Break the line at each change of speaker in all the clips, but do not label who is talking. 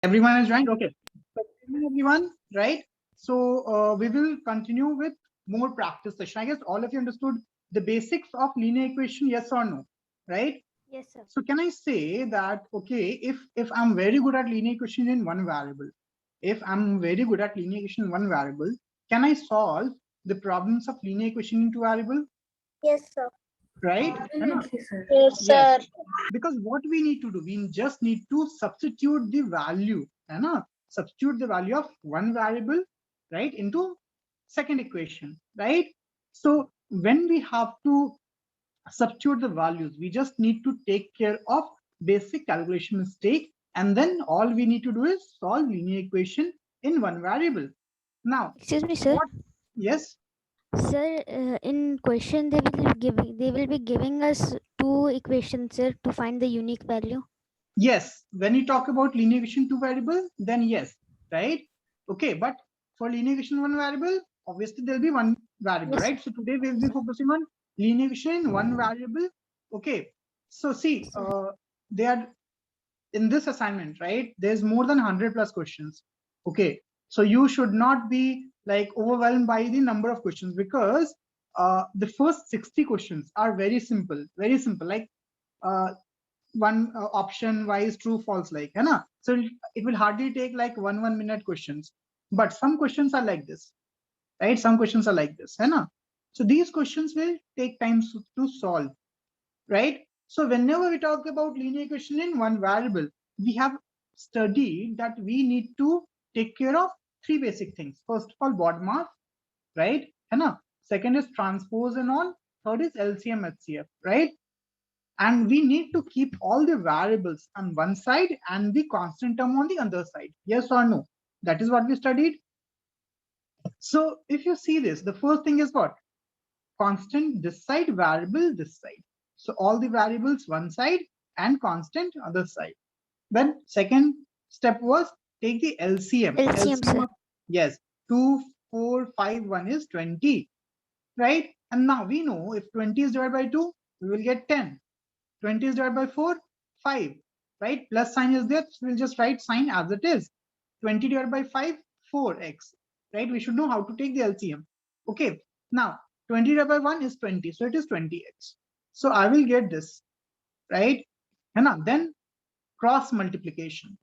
Everyone is joined. Okay. So, good evening, everyone. Right. So we will continue with more practice session. I guess all of you understood the basics of linear equation. Yes or no? Right.
Yes, sir.
So can I say that okay, if I'm very good at linear equation in one variable, if I'm very good at linear equation in one variable, can I solve the problems of linear equation into variable?
Yes, sir.
Right? है ना?
Definitely, sir.
Yes, sir. Because what we need to do, we just need to substitute the value, है ना? Substitute the value of one variable, right, into second equation, right? So when we have to substitute the values, we just need to take care of basic calculation mistake, and then all we need to do is solve linear equation in one variable. Now,
Excuse me, sir.
what? Yes.
Sir, in question they will be giving us two equations, sir, to find the unique value.
Yes, when you talk about linear equation two variable, then yes, right? Okay, but for linear equation one variable, obviously there'll be one variable,
Yes, sir.
right? So today we'll be focusing on linear equation in one variable. Okay, so see,
Yes, sir.
they are in this assignment, right? There's more than 100 plus questions. Okay, so you should not be like overwhelmed by the number of questions, because the first 60 questions are very simple, like uh, one option wise true false, like है ना? So it will hardly take like one minute questions, but some questions are like this, right? Some questions are like this, है ना? So these questions will take time to solve, right? So whenever we talk about linear equation in one variable, we have studied that we need to take care of three basic things. First of all, BOD mass, right? है ना? Second is transpose and all. Third is LCM HCF, right? And we need to keep all the variables on one side and the constant term on the other side. Yes or no? That is what we studied. So if you see this, the first thing is what? Constant this side, variable this side. So all the variables one side and constant other side. Then second step was take the LCM.
LCM,
LCM
sir.
of, yes, 2, 4, 5, 1 is 20, right? And now we know if 20 is divided by 2, we will get 10. 20 is divided by 4, 5, right? Plus sign is there, so we'll just write sign as it is. 20 divided by 5, 4x, right? We should know how to take the LCM. Okay, now 20 divided by 1 is 20, so it is 20x. So I will get this, right? And then cross multiplication,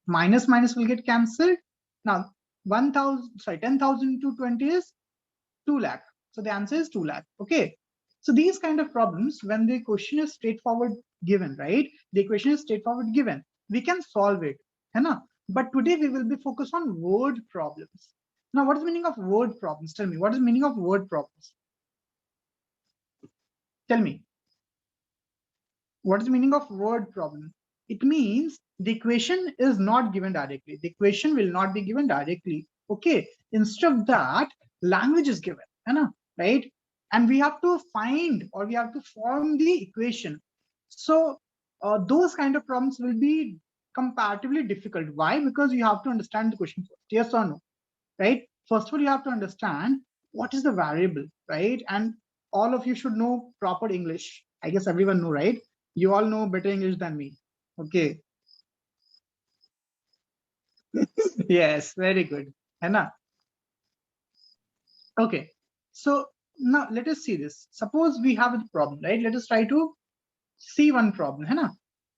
minus minus will get cancelled. Now 1000, sorry, 10,000 to 20 is 2 lakh. So the answer is 2 lakh. Okay. So these kind of problems, when the question is straightforward given, right? The equation is straightforward given, we can solve it. है ना? But today we will be focused on word problems. Now, what is the meaning of word problems? Tell me, what is the meaning of word problems? Tell me, what is the meaning of word problem? It means the equation is not given directly. The equation will not be given directly. Okay. Instead of that, language is given, है ना? Right? And we have to find, or we have to form the equation. So those kind of problems will be comparatively difficult. Why? Because you have to understand the question first. Yes or no? Right? First of all, you have to understand what is the variable, right? And all of you should know proper English. I guess everyone know, right? You all know better English than me. Okay. Yes, very good. Anna. Okay. So now let us see this. Suppose we have a problem, right? Let us try to see one problem. Anna.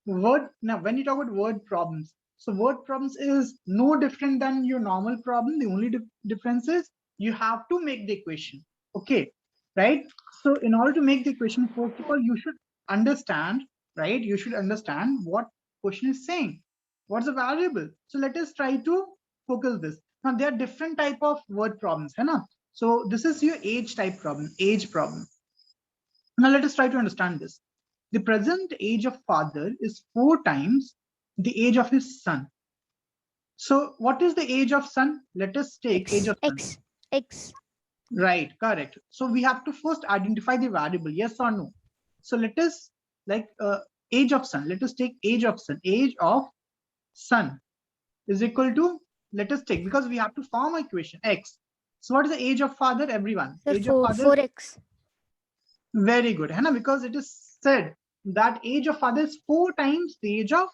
Word, now when you talk about word problems, so word problems is no different than your normal problem. The only difference is you have to make the equation. Okay. Right? So in order to make the equation, first of all, you should understand, right? You should understand what question is saying. What's the variable? So let us try to focus this. Now there are different type of word problems, है ना? So this is your age type problem, age problem. Now let us try to understand this. The present age of father is 4 times the age of his son. So what is the age of son? Let us take age
X,
of son.
X, X.
Right, correct. So we have to first identify the variable, yes or no. So let us like age of son. Let us take age of son. Age of son is equal to, let us take, because we have to form equation x. So what is the age of father? Everyone.
Sir,
Age of
4,
father is
4x.
very good, Hannah, because it is said that age of father is 4 times the age of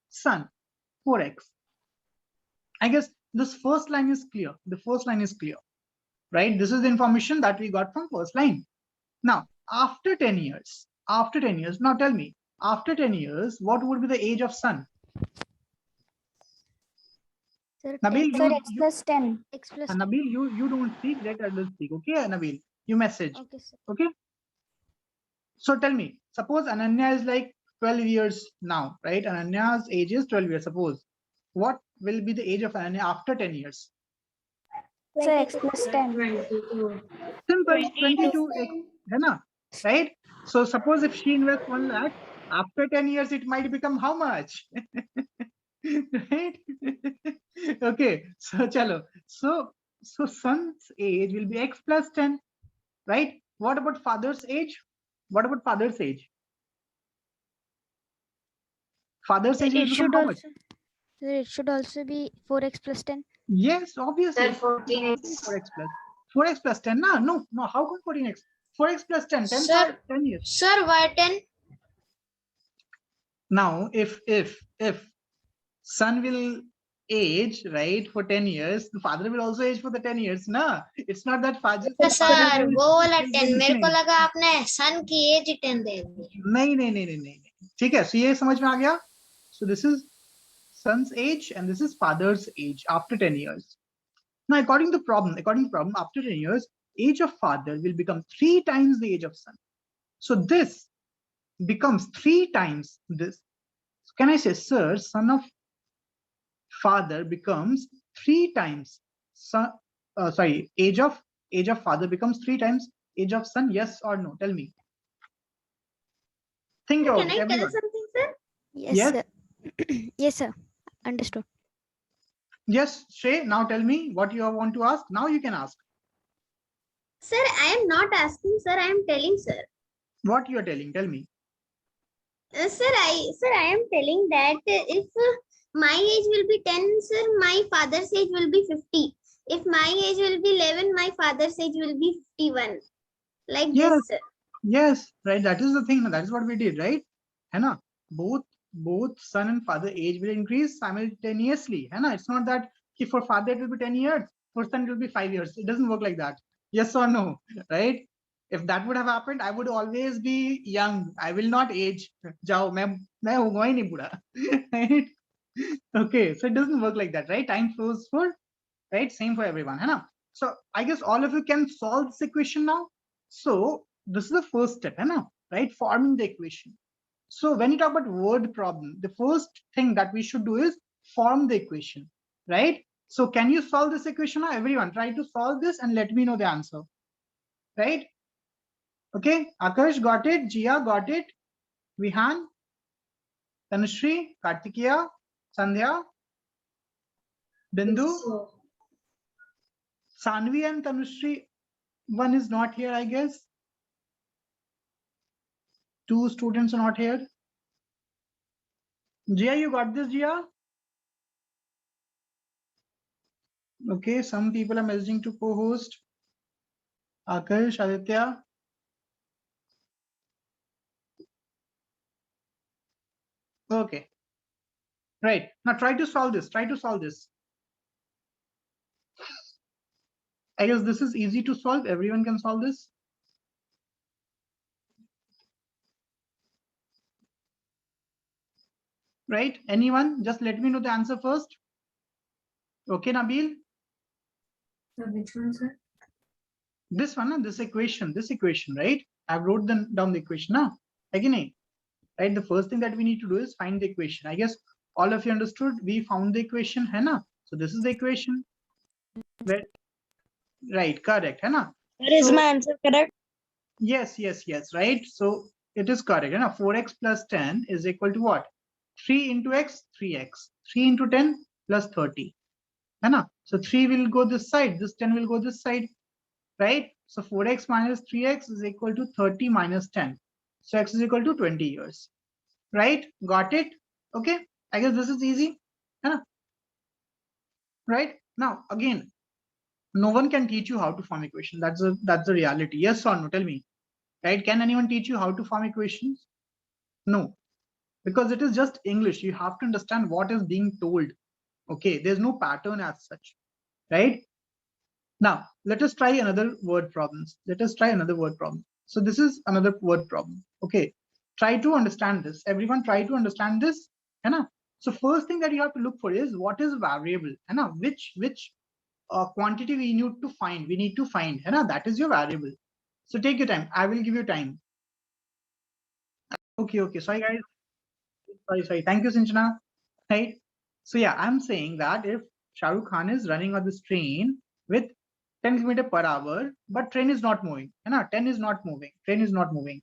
son. 4x. I guess this first line is clear. The first line is clear, right? This is the information that we got from first line. Now, after 10 years, now tell me, after 10 years, what would be the age of sun?
Sir,
Nabil,
Sir,
X plus 10.
X plus
Nabil, you don't speak, let others speak. Okay, Nabil, you message.
Okay, sir.
Okay. So tell me, suppose Ananya is like 12 years now, right? Ananya's age is 12 years, suppose. What will be the age of Ananya after 10 years?
So X plus 10.
Simple, 22x, right? So suppose if she invests 1 lakh, after 10 years, it might become how much? Right? Okay, so chalo. So son's age will be x plus 10, right? What about father's age? What about father's age? Father's age will
It
become
should
how much?
also, sir, it should also be 4x plus 10.
Yes, obviously.
14x.
4x plus 10. No, how come 14x? 4x plus 10, 10,
Sir.
10 years.
Sir, why 10?
Now, if son will age, right, for 10 years, the father will also age for the 10 years. No, it's not that father.
Sir वो वाला
will
10 मेरे को
नहीं।
लगा आपने सन की as 10 दे दी
नहीं ठीक है, so ये समझ में आ गया. So this is son's age and this is father's age after 10 years. Now according to problem, after 10 years, age of father will become 3 times the age of son. So this becomes 3 times this. So can I say, sir, son of father becomes 3 times son, age of father becomes 3 times age of son? Yes or no? Tell me. Think about
Can
it,
I tell
everyone.
something, sir?
Yes,
Yes.
sir. Yes, sir. Understood.
Yes, Shrey, now tell me what you want to ask. Now you can ask.
Sir, I am not asking, sir. I am telling, sir.
What you are telling, tell me.
Sir, I am telling that if my age will be 10, sir, my father's age will be 50. If my age will be 11, my father's age will be 51. Like
Yes.
this, sir.
Yes, right. That is the thing. That is what we did, right? Hannah, both son and father age will increase simultaneously. Hannah, it's not that if for father it will be 10 years, for son it will be 5 years. It doesn't work like that. Yes or no, right? If that would have happened, I would always be young. I will not age. Jao, main hoga hi nahi buda. Right? Okay, so it doesn't work like that, right? Time flows for, right? Same for everyone, Hannah. So I guess all of you can solve this equation now. So this is the first step, right? Forming the equation. So when you talk about word problem, the first thing that we should do is form the equation, right? So can you solve this equation now? Everyone try to solve this and let me know the answer, right? Okay, Akash got it, Jia got it, Vihan, Tanushree, Kartikeya, Sandhya, Bindu, Sanvi and Tanushree, one is not here, I guess. 2 students are not here. Jia, you got this, Jia? Okay, some people are messaging to co-host. Akash, Aditya. Okay. Right. Now try to solve this. Try to solve this. I guess this is easy to solve. Everyone can solve this. Right? Anyone? Just let me know the answer first. Okay, Nabil?
Which one, sir?
This one, this equation, right? I wrote down the equation now. Again, right? The first thing that we need to do is find the equation. I guess all of you understood. We found the equation, hai na? So this is the equation. Right, correct, hai na?
Is my answer correct?
Yes, right? So it is correct. 4x plus 10 is equal to what? 3 into x, 3x. 3 into 10 plus 30. So 3 will go this side, this 10 will go this side, right? So 4x minus 3x is equal to 30 minus 10. So x is equal to 20 years, right? Got it? Okay, I guess this is easy. Right? Now, again, no one can teach you how to form equation. That's the reality. Yes or no? Tell me. Right? Can anyone teach you how to form equations? No. because it is just English. You have to understand what is being told. Okay, there's no pattern as such, right? Now, let us try another word problems. Let us try another word problem. So this is another word problem. Okay, try to understand this. Everyone try to understand this. Hai. So first thing that you have to look for is what is variable. Hai. Which quantity we need to find. We need to find. Hai. That is your variable. So take your time. I will give you time. Okay. Sorry, guys. Sorry. Thank you, Sinchana. Right. So yeah, I'm saying that if Shah Rukh Khan is running on this train with 10 km per hour, but train is not moving. 10 is not moving. Train is not moving.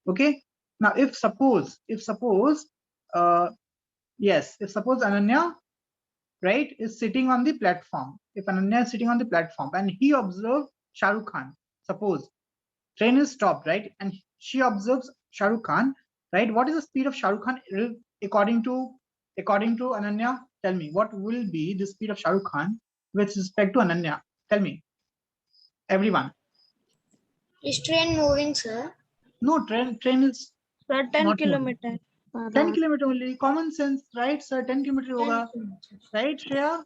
Okay. Now, if suppose Ananya, right, is sitting on the platform. If Ananya is sitting on the platform and he observed Shah Rukh Khan, suppose train is stopped, right, and she observes Shah Rukh Khan, right? What is the speed of Shah Rukh Khan according to Ananya? Tell me, what will be the speed of Shah Rukh Khan with respect to Ananya? Tell me, everyone.
Is train moving, sir?
No, train is
Sir, 10
not moving.
kilometer.
10 kilometer only. Common sense, right, sir? 10 kilometer hoga, right, Shreya?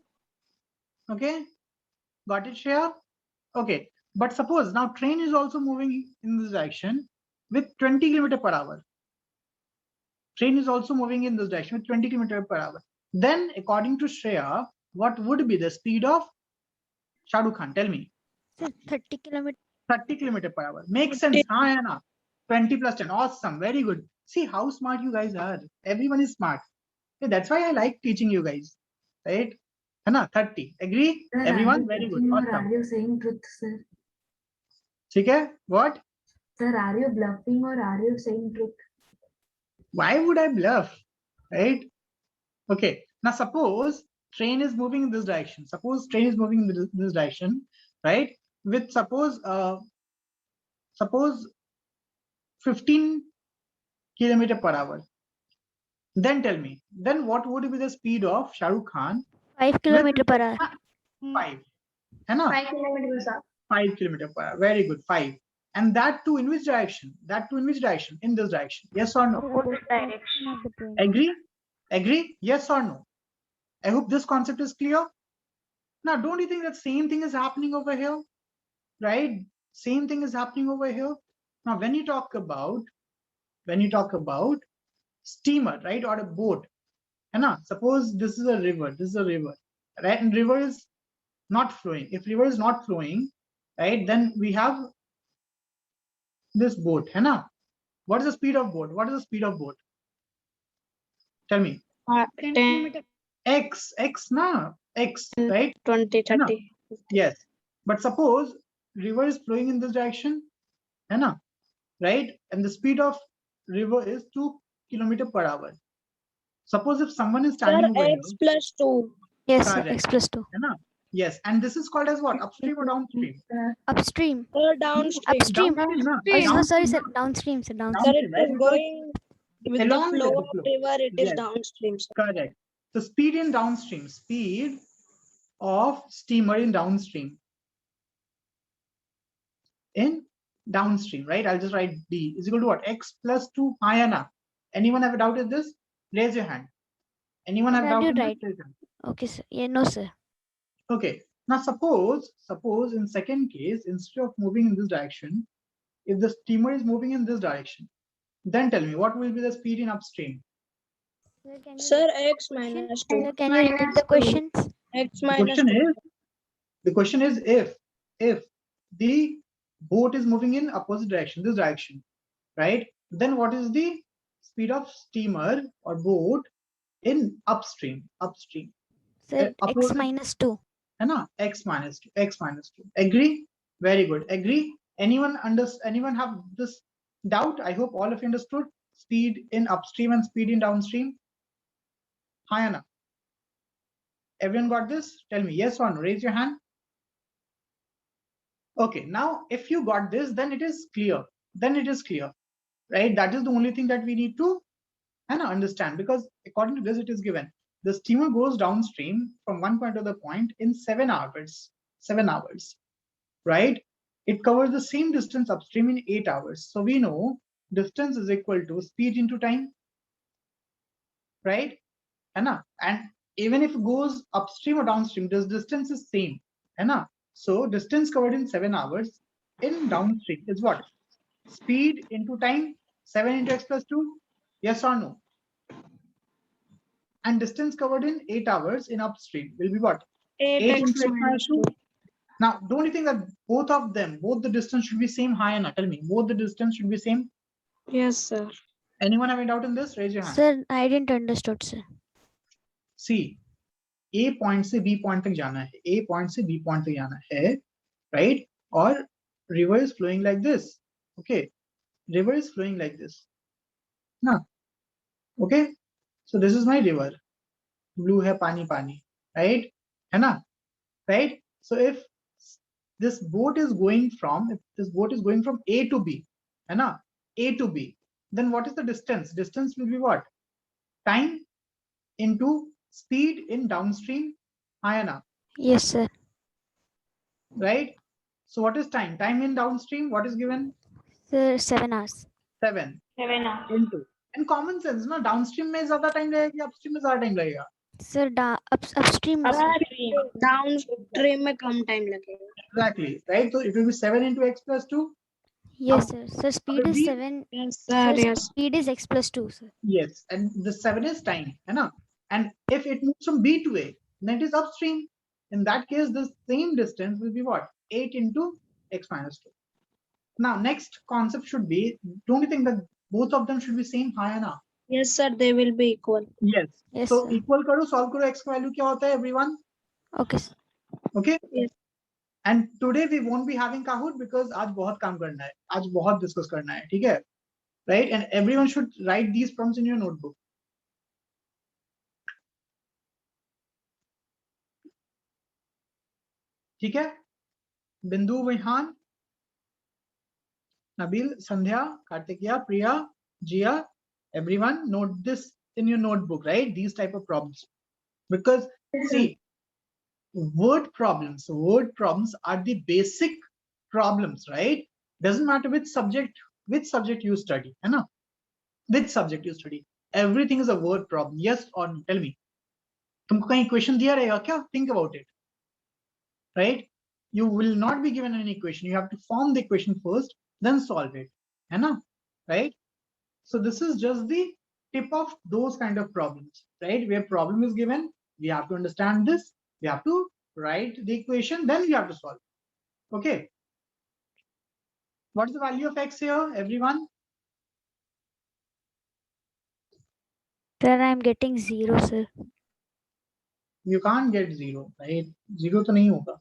Okay, got it, Shreya? Okay, but suppose now train is also moving in this direction with 20 km per hour. Train is also moving in this direction with 20 km per hour. Then, according to Shreya, what would be the speed of Shah Rukh Khan? Tell me.
Sir, 30 kilometers.
30 km per hour. Makes sense. Haan, hai na? 20 plus 10. Awesome. Very good. See how smart you guys are. Everyone is smart. Okay, that's why I like teaching you guys. Right? Hai na? 30. Agree?
Sir,
Everyone?
are
Very
you
good.
bluffing or
Awesome.
are you saying truth, sir?
ठीक है? What?
Sir, are you bluffing or are you saying truth?
Why would I bluff? Right? Okay. Now suppose train is moving in this direction. Suppose train is moving in this direction, right? With suppose 15 km per hour. Then tell me, then what would be the speed of Shah Rukh Khan?
5 kilometers per hour.
5. है ना?
5 kilometers.
5 km per hour. Very good. 5. And that too in which direction? That too in which direction? In this direction. Yes or no?
Direction of the train.
Agree? Agree? Yes or no? I hope this concept is clear. Now, don't you think that same thing is happening over here? Right? Same thing is happening over here. Now, when you talk about steamer, right, or a boat, and suppose this is a river, right? And river is not flowing. If river is not flowing, right, then we have this boat, and what is the speed of boat? What is the speed of boat? Tell me.
10,
X, right?
20, 30.
Yes. But suppose river is flowing in this direction, right? And the speed of river is 2 km per hour. Suppose if someone is
Sir,
standing over here,
X plus 2.
Yes, sir.
correct.
X plus 2.
Yes, and this is called as what? Upstream or downstream?
Upstream.
Sir, downstream.
Upstream.
Downstream, na?
Oh,
Downstream,
sorry, sir.
na?
Downstream, sir.
Sir,
Downstream.
it
right?
is going with the
Along with
flow
the
of
flow.
river, it is
Yes.
downstream, sir.
Correct. So speed in downstream, speed of steamer in downstream. In downstream, right? I'll just write D is equal to what? X plus 2 Ayana. Anyone have a doubt in this? Raise your hand. Anyone have a
Sir,
doubt
you
in this?
right.
Raise your hand.
Okay, sir. Yeah, no, sir.
Okay. Now suppose in second case, instead of moving in this direction, if the steamer is moving in this direction, then tell me what will be the speed in upstream?
Sir, X minus 2.
Sir, can you repeat the questions?
X
The
minus
question
2.
is, if the boat is moving in opposite direction, this direction, right? Then what is the speed of steamer or boat in upstream?
Sir, X
opposite-
minus 2.
X minus 2. Agree? Very good. Agree? Anyone have this doubt? I hope all of you understood speed in upstream and speed in downstream. Hi, Anna. Everyone got this? Tell me yes or no. Raise your hand. Okay, now if you got this, then it is clear. Right? That is the only thing that we need to understand, because according to this, it is given. The steamer goes downstream from one point to the point in 7 hours. 7 hours, right? It covers the same distance upstream in 8 hours. So we know distance is equal to speed into time. right? है ना? And even if it goes upstream or downstream, this distance is same, है ना? So distance covered in 7 hours in downstream is what? Speed into time, 7 into x plus 2, yes or no? And distance covered in 8 hours in upstream will be what? 8
8x
into x minus
minus
2.
2.
Now, don't you think that both of them, both the distance should be same high and tell me, both the distance should be same?
Yes, sir.
Anyone have any doubt in this? Raise your hand.
Sir, I didn't understood, sir.
See, A point से B point तक जाना है, A point से B point तक जाना है, right? Or river is flowing like this. Okay, river is flowing like this. Nah. Okay, so this is my river. Blue है पानी पानी, right? है ना? Right? So if this boat is going from A to B, है ना? A to B, then what is the distance? Distance will be what? Time into speed in downstream, है ना?
Yes, sir.
Right? So what is time? Time in downstream, what is given?
Sir, 7 hours.
7
7 hours.
into. In common sense, ना downstream में ज़्यादा time लगेगा या upstream में ज़्यादा time लगेगा?
Sir, upstream.
Downstream में कम time लगेगा.
Exactly, right? So it will be 7 into x plus 2.
Yes, sir. Sir, speed is
B-
7.
Yes,
Sir,
sir. Yes.
speed is x plus 2, sir.
Yes, and the 7 is time, है ना? And if it moves from B to A, then it is upstream. In that case, the same distance will be what? 8 into x minus 2. Now, next concept should be, don't you think that both of them should be same high and up?
Yes, sir. They will be equal.
Yes.
Yes,
So
sir.
equal करो, solve करो, x का value क्या होता है, everyone?
Okay, sir.
Okay?
Yes.
And today we won't be having Kahoot because आज बहुत काम करना है, आज बहुत discuss करना है, ठीक है? Right? And everyone should write these prompts in your notebook. ठीक है? बिंदु, Vihaan, Nabil, Sandhya, Kartikeya, Priya, Jia, everyone note this in your notebook, right? These type of problems. Because see, word problems are the basic problems, right? Doesn't matter which subject you study, है ना? Which subject you study. Everything is a word problem. Yes or no? Tell me. तुमको कहीं equation दिया रहेगा क्या? Think about it. Right? You will not be given an equation. You have to form the equation first, then solve it. है ना? Right? So this is just the tip of those kind of problems, right? Where problem is given, we have to understand this, we have to write the equation, then we have to solve. Okay. What is the value of x here, everyone?
Sir, I am getting 0, sir.
You can't get 0, right? 0 तो नहीं होगा.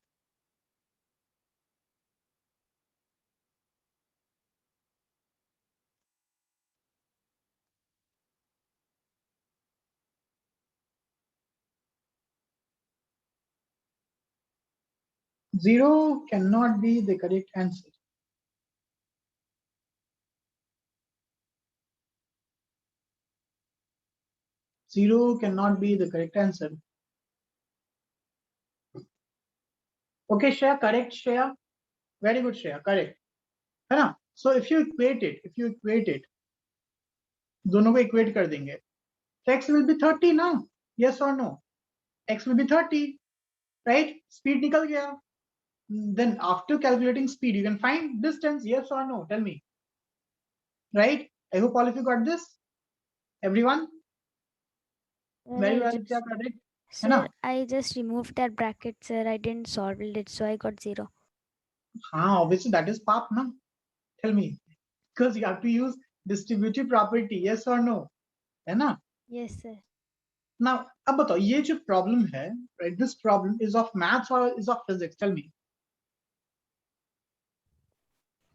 Zero cannot be the correct answer. Zero cannot be the correct answer. Okay, Shreya, correct, Shreya. Very good, Shreya, correct. है ना? So if you equate it, दोनों को equate कर देंगे. So x will be 30 now. Yes or no? X will be 30, right? Speed निकल गया. Then after calculating speed, you can find distance. Yes or no? Tell me. Right? I hope all of you got this. Everyone? Very well. क्या correct? है ना?
Sir, I just removed that bracket, sir. I didn't solve it, so I got 0.
हाँ, obviously that is pap, na? Tell me. Because you have to use distributive property. Yes or no? है ना?
Yes, sir.
Now, अब बताओ ये जो problem है, right? This problem is of maths or is of physics? Tell me.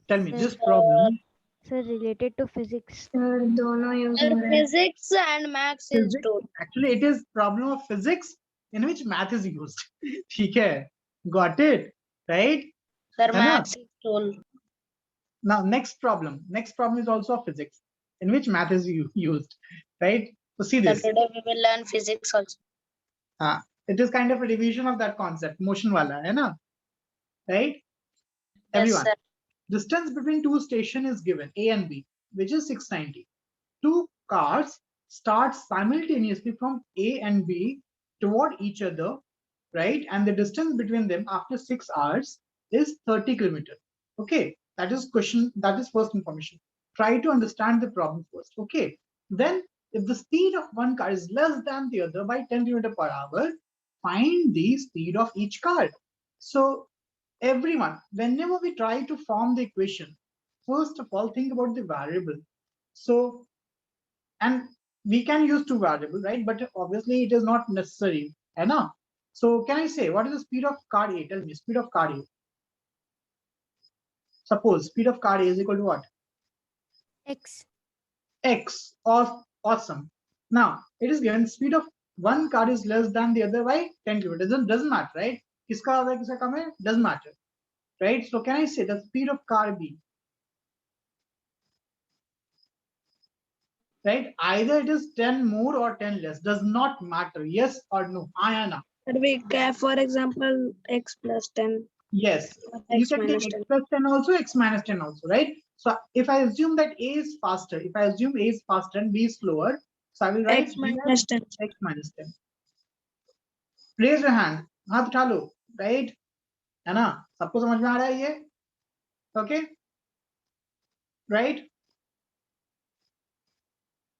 Tell me.
Sir.
This problem.
Sir, related to physics.
Sir, दोनों use हो रहे हैं.
Physics and maths is
Physics.
two.
Actually, it is problem of physics in which math is used. ठीक है? Got it? Right?
Sir,
है ना?
maths is tool.
Now, next problem is also of physics in which math is used. Right? So see
Sir,
this.
today we will learn physics also.
It is kind of a revision of that concept, motion wala, hai na? Right? Everyone.
Yes, sir.
Distance between two stations is given, A and B, which is 690. Two cars starts simultaneously from A and B toward each other, right? And the distance between them after 6 hours is 30 kilometers. Okay, that is question. That is first information. Try to understand the problem first. Okay, then if the speed of one car is less than the other by 10 kilometers per hour, find the speed of each car. So everyone, whenever we try to form the equation, first of all, think about the variable. So, and we can use two variables, right? But obviously it is not necessary. Right? So can I say, what is the speed of car A? Tell me, speed of car A. Suppose speed of car A is equal to what?
X.
X. Awesome. Now, it is given speed of one car is less than the other by 10 kilometers. Doesn't matter, right? Kiska ज़्यादा है, किसका कम है? Doesn't matter. Right? So can I say the speed of car B? Right? Either it is 10 more or 10 less. Does not matter. Yes or no? Ayana.
We can, for example, x plus 10.
Yes. You
X
can take
minus
X
10.
plus 10 also, X minus 10 also, right? So if I assume that A is faster, if I assume A is faster and B is slower, so I will write
X
B as
minus 10.
X minus 10. Raise your hand. हाथ उठा लो, right? है ना? सबको समझ में आ रहा है ये? Okay? Right?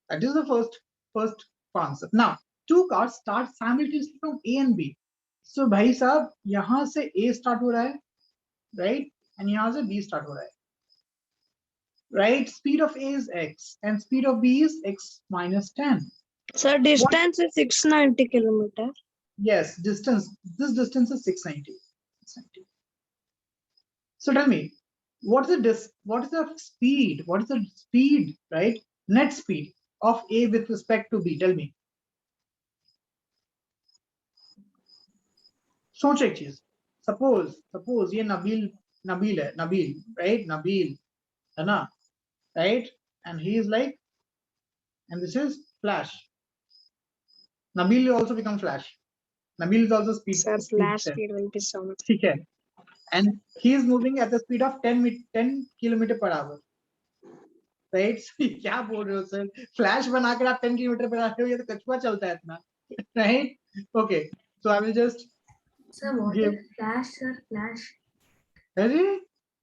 That is the first concept. Now, two cars start simultaneously from A and B. So भाई साहब, यहाँ से A start हो रहा है, right? And यहाँ से B start हो रहा है. Right? Speed of A is X and speed of B is X minus 10.
So distance is 690 kilometers.
Yes, distance. This distance is 690. 690. So tell me, what is the speed? What is the speed, right? Net speed of A with respect to B. Tell me. सोच एक चीज. Suppose ये Nabil है, Nabil, right? Nabil, है ना? Right? And he is like, and this is Flash. Nabil will also become Flash. Nabil is also speed.
Sir, flash speed will be so much.
ठीक है. And he is moving at the speed of 10 kilometer per hour. Right? क्या बोल रहे हो sir? Flash बनाकर आप 10 kilometer per hour हो, ये तो कछुआ चलता है इतना. Right? Okay. So I will just.
Sir, what
give.
is Flash, sir? Flash.
अरे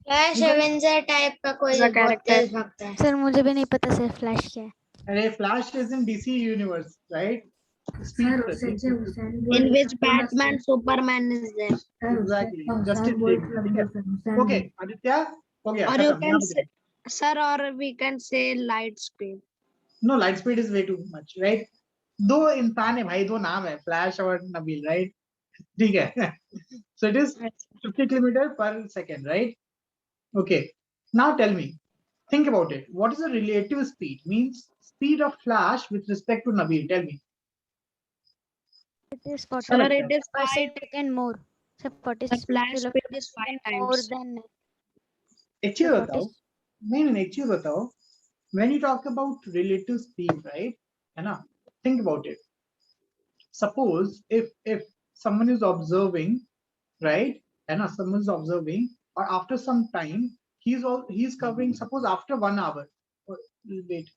फ्लैश एवेंजर टाइप का कोई
ऐसा
बहुत
character.
तेज भागता है.
सर मुझे भी नहीं पता सर फ्लैश क्या है.
अरे Flash is in DC universe, right?
Sir, उससे
In which Batman, Superman is there.
Exactly. Justice League. ठीक है. Okay. आदित्य हो गया.
Or you
खत्म,
can
यहाँ पे
say, sir, or we can say light speed.
No, light speed is way too much, right? दो इंसान है भाई, दो नाम है, Flash और Nabil, right? ठीक है. So it is 50 kilometer per second, right? Okay. Now tell me, think about it. What is the relative speed? Means speed of Flash with respect to Nabil. Tell me.
It is
Sir,
40
it is
per
5.
second more. Sir, 40
The flash speed is 5
more
times.
than.
एक चीज
Sir,
बताओ. नहीं एक चीज बताओ. When you talk about relative speed, right? है ना? Think about it. Suppose if someone is observing, right? है ना? Someone is observing, or after some time he's covering. Suppose after 1 hour. Or, wait.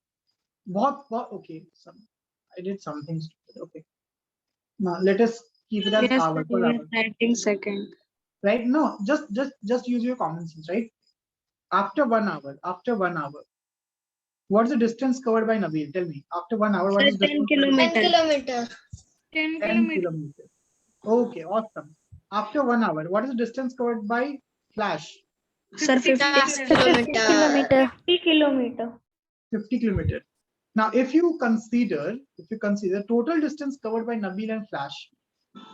What? Okay. I did something stupid. Okay. Now let us keep it as
Yes,
hour per
we are
hour.
writing second.
Right? No, just use your common sense, right? After 1 hour, what's the distance covered by Nabil? Tell me. After 1 hour, what
Sir,
is the
10
distance covered?
10
kilometers.
Kilometre.
10 kilometers. Okay, awesome. After 1 hour, what is the distance covered by Flash?
Sir, 50
kilometer.
50
kilometer.
50 kilometers. Now, if you consider total distance covered by Nabil and Flash,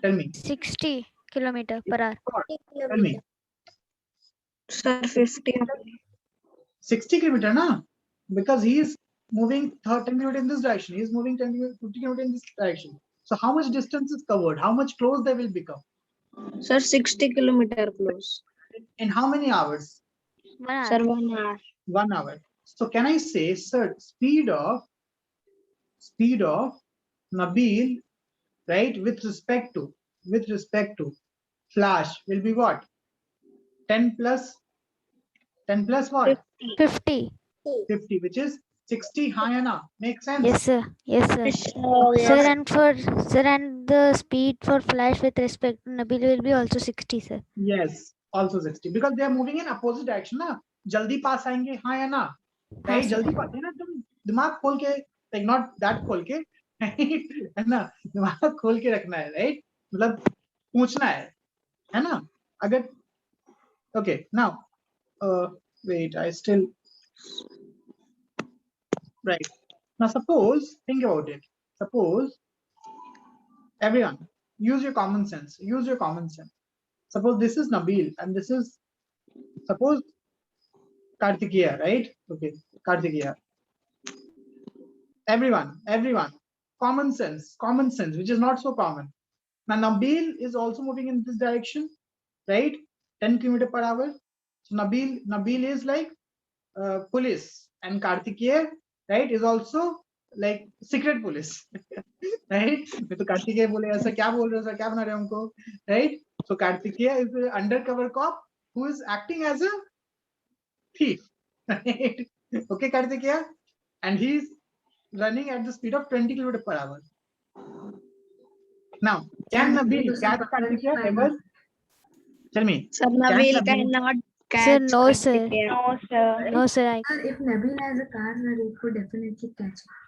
tell me.
60 kilometer per hour.
Tell me.
Sir, 50.
60 kilometer, na? Because he is moving 10 kilometers in this direction. He is moving 50 kilometers in this direction. So how much distance is covered? How much close they will become?
Sir, 60 kilometer close.
In how many hours?
1 hour.
Sir, 1 hour.
1 hour. So can I say, sir, speed of Nabil, right, with respect to Flash will be what? 10 plus what?
50.
50, which is 60 हाँ या ना? Make sense?
Yes, sir. Yes, sir.
Oh,
Sir,
yes.
and for sir, and the speed for Flash with respect to Nabil will be also 60, sir.
Yes, also 60 because they are moving in opposite direction ना. जल्दी पास आएंगे हाँ या ना?
हाँ,
Right?
sir.
जल्दी पास है ना, तुम दिमाग खोल के, like not that खोल के, है ना? दिमाग खोल के रखना है, right? मतलब पूछना है ना? अगर okay now wait, I still right now. Suppose, think about it. Suppose everyone use your common sense. Use your common sense. Suppose this is Nabil and this is, suppose, Kartikeya, right? Okay, Kartikeya. Everyone, common sense, which is not so common. Now Nabil is also moving in this direction, right? 10 km per hour. So Nabil is like police, and Kartikeya, right, is also like secret police, right? तो Kartikeya बोले ऐसा क्या बोल रहे हो sir, क्या बना रहे हो हमको, right? So Kartikeya is the undercover cop who is acting as a thief, right? Okay, Kartikeya, and he's running at the speed of 20 km per hour. Now, can Nabil catch Kartikeya ever? Tell me.
Sir,
Can
Nabil
Nabil-
cannot catch.
Sir, no, sir.
Kartikeya.
No, sir.
No, sir. I
Sir, if Nabil has a car, sir, he could definitely catch it.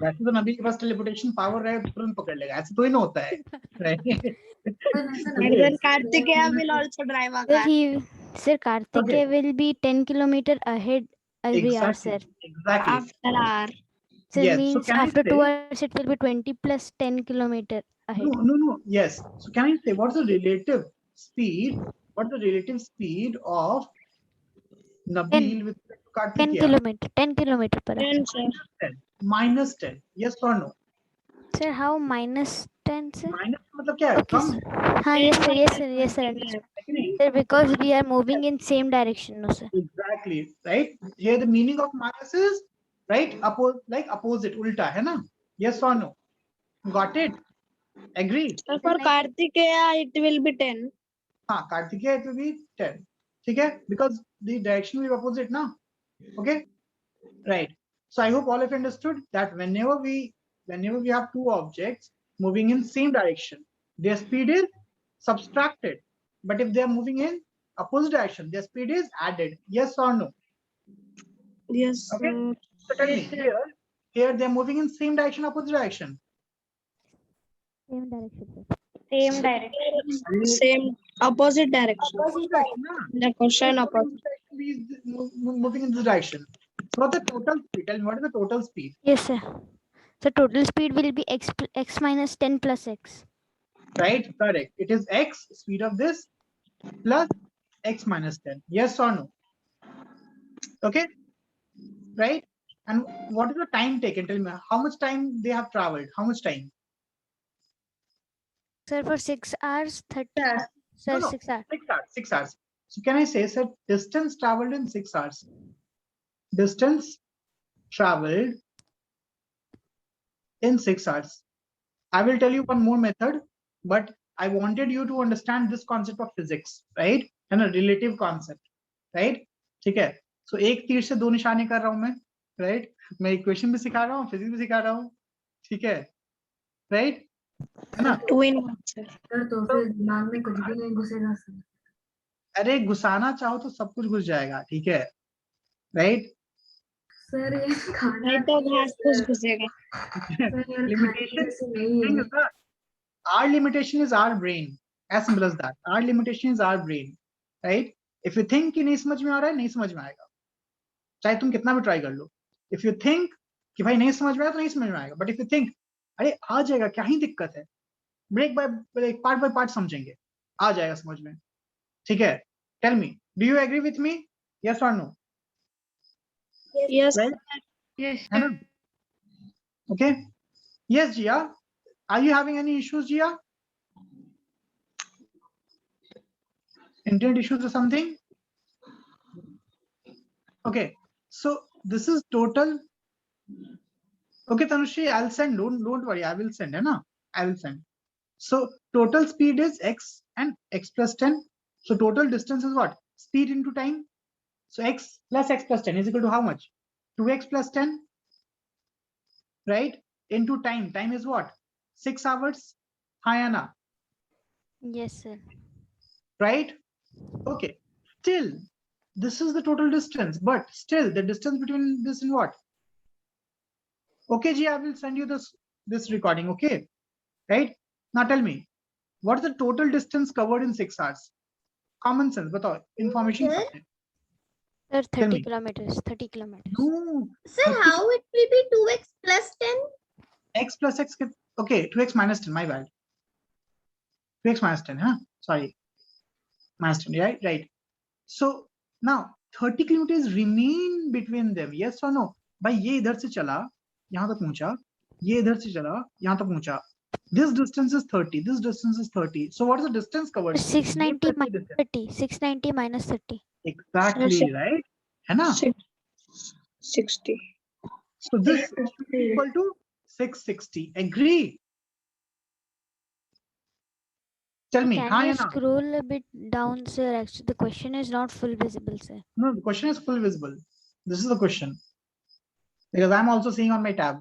वैसे तो नबी के पास teleportation power है, तुरंत पकड़ लेगा, ऐसे तो ही ना होता है, right?
Sir, no, sir,
And
Nabil
then
is
Kartikeya
very
will
good.
also drive a
sir,
car
sir, Kartikeya will be 10 kilometer ahead every hour,
Exactly.
sir.
Exactly.
after hour.
Sir,
Yes. So
means
can I
after
say,
2 hours it will be 20 plus 10 kilometer ahead.
no. Yes. So can I say what's the relative speed? What's the relative speed of Nabil with
10
Kartikeya?
kilometer, 10 kilometer per hour.
10, sir.
Minus 10. Yes or no?
Sir, how minus 10, sir?
Minus मतलब क्या है?
Okay,
कम.
sir. हाँ, yes, sir, yes, sir, yes, sir. understood.
है कि नहीं?
Sir, because we are moving in same direction, no, sir.
Exactly. Right. Here the meaning of minus is right. Like opposite. Ulta है ना? Yes or no? Got it? Agree?
So for Kartikeya, it will be 10.
हाँ, Kartikeya it will be 10. ठीक है? Because the direction will be opposite now. Okay? Right. So I hope all of you understood that whenever we have two objects moving in same direction, their speed is subtracted. But if they are moving in opposite direction, their speed is added. Yes or no?
Yes,
Okay.
sir.
So tell me, here they are moving in same direction, opposite direction.
Same direction, sir.
Same direction.
Same opposite direction.
Opposite direction, na?
The question opposite.
We moving in this direction. So what's the total speed? Tell me, what is the total speed?
Yes, sir. So total speed will be x minus 10 plus x.
Right? Correct. It is x, speed of this, plus x minus 10. Yes or no? Okay? Right? And what is the time taken? Tell me, how much time they have traveled? How much time?
Sir, for 6 hours, 30.
Sir,
Sir,
No.
6 hours.
6 hours. 6 hours. So can I say, sir, distance traveled in 6 hours? Distance traveled in 6 hours. I will tell you one more method, but I wanted you to understand this concept of physics, right? And a relative concept, right? ठीक है. So एक तीर से दो निशाने कर रहा हूं मैं, right? मैं इक्वेशन भी सिखा रहा हूँ, फिजिक्स भी सिखा रहा हूँ, ठीक है, right? है ना?
2 in 1, sir.
sir, तो फिर दिमाग में कुछ भी नहीं घुसेगा sir.
अरे घुसाना चाहो तो सब कुछ घुस जाएगा, ठीक है, right?
Sir, ये खाना
नहीं तो घास फूस घुसेगा.
sir, यार खाने
Limitation
जैसे नहीं
thing
है.
is that our limitation is our brain. As simple as that. Our limitation is our brain, right? If you think कि नहीं समझ में आ रहा है, नहीं समझ में आएगा, चाहे तुम कितना भी ट्राई कर लो. If you think कि भाई नहीं समझ में आया तो नहीं समझ में आएगा, but if you think अरे आ जाएगा, क्या ही दिक्कत है, break by part by part समझेंगे, आ जाएगा समझ में, ठीक है. Tell me, do you agree with me? Yes or no?
Yes.
Right?
Yes,
है ना? Okay. Yes, Jia. Are you having any issues, Jia? Internet issues or something? Okay. So this is total. Okay, Tanushri, I'll send. Don't worry. I will send. Na? I will send. So total speed is x and x plus 10. So total distance is what? Speed into time. So x plus 10 is equal to how much? 2x plus 10, right? Into time. Time is what? 6 hours. Hi, Anna.
Yes, sir.
Right? Okay. Still, this is the total distance, but still the distance between this and what? Okay, G, I will send you this recording. Okay. Right? Now tell me, what is the total distance covered in 6 hours? Common sense, but information.
Sir?
सबने.
Sir,
Tell
30
me.
kilometers. 30 kilometers.
No.
Sir,
30
how it will be 2x plus 10?
x plus x. Okay, 2x minus 10. My bad. 2x minus 10. Huh? Sorry. Minus 10. Right? Right. So now 30 kilometers remain between them. Yes or no? भाई ये इधर से चला यहाँ तक पहुंचा, ये इधर से चला यहाँ तक पहुंचा. This distance is 30. This distance is 30. So what is the distance covered?
690
ये 30
minus
distance.
30. 690 minus 30.
Exactly,
Sir,
right? है ना?
60.
So this is equal to 660. Agree? Tell me.
Can
हाँ
you
या ना?
scroll a bit down, sir? Actually, the question is not full visible, sir.
No, the question is full visible. This is the question. Because I'm also seeing on my tab.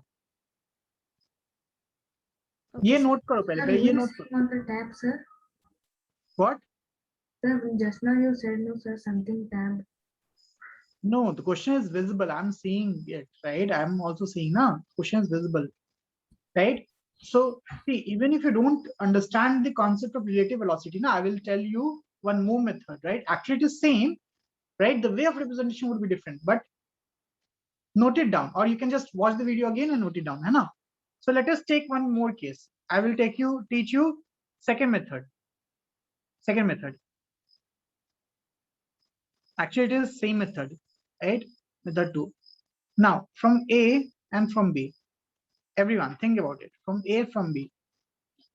Okay,
ये
sir.
note करो पहले.
Sir,
पहले ये
you
note
see
करो.
on the tab, sir.
What?
Sir, just now you said no, sir, something tab.
No, the question is visible. I'm seeing it, right? I'm also seeing now. Question is visible, right? So see, even if you don't understand the concept of relative velocity, now I will tell you one more method, right? Actually, it is same, right? The way of representation would be different, but note it down, or you can just watch the video again and note it down. है ना? So let us take one more case. I will teach you second method. Second method. Actually, it is same method, right? Method 2. Now, from A and from B, everyone think about it. From A from B.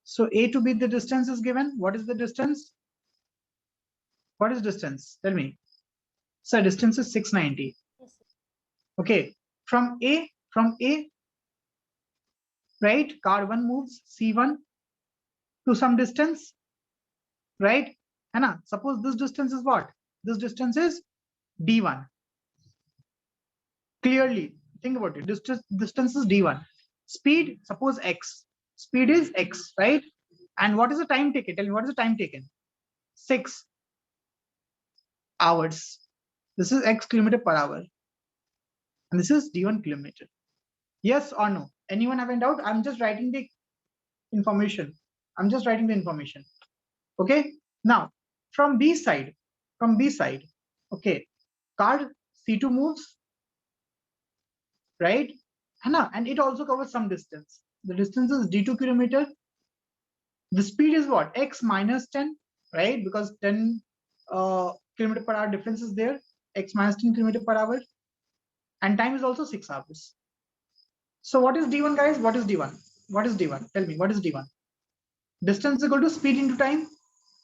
So A to B, the distance is given. What is the distance? What is distance? Tell me. So distance is 690.
Yes, sir.
Okay. From A, right? Car 1 moves C1 to some distance, right? Anna, suppose this distance is what? This distance is D1. Clearly, think about it. Distance is D1. Speed, suppose X. Speed is X, right? And what is the time taken? Tell me, what is the time taken? 6 hours. This is X kilometer per hour. And this is D1 kilometer. Yes or no? Anyone have any doubt? I'm just writing the information. I'm just writing the information. Okay. Now, from B side, okay, car C2 moves, right? And it also covers some distance. The distance is D2 kilometer. The speed is what? X minus 10, right? Because 10 kilometer per hour difference is there. X minus 10 kilometer per hour. And time is also 6 hours. So what is D1, guys? What is D1? What is D1? Tell me, what is D1? Distance is equal to speed into time.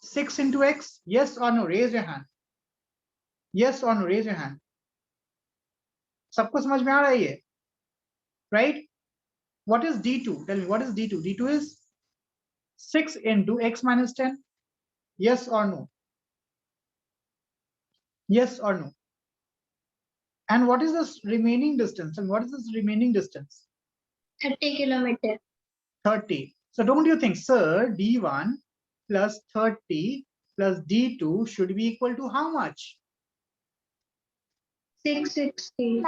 6 into X. Yes or no? Raise your hand. Yes or no? Raise your hand. सबको समझ में आ रहा है ये? Right? What is D2? Tell me, what is D2? D2 is 6 into X minus 10. Yes or no? Yes or no? And what is this remaining distance? And what is this remaining distance?
30 kilometer.
30. So don't you think, sir, D1 plus 30 plus D2 should be equal to how much?
660.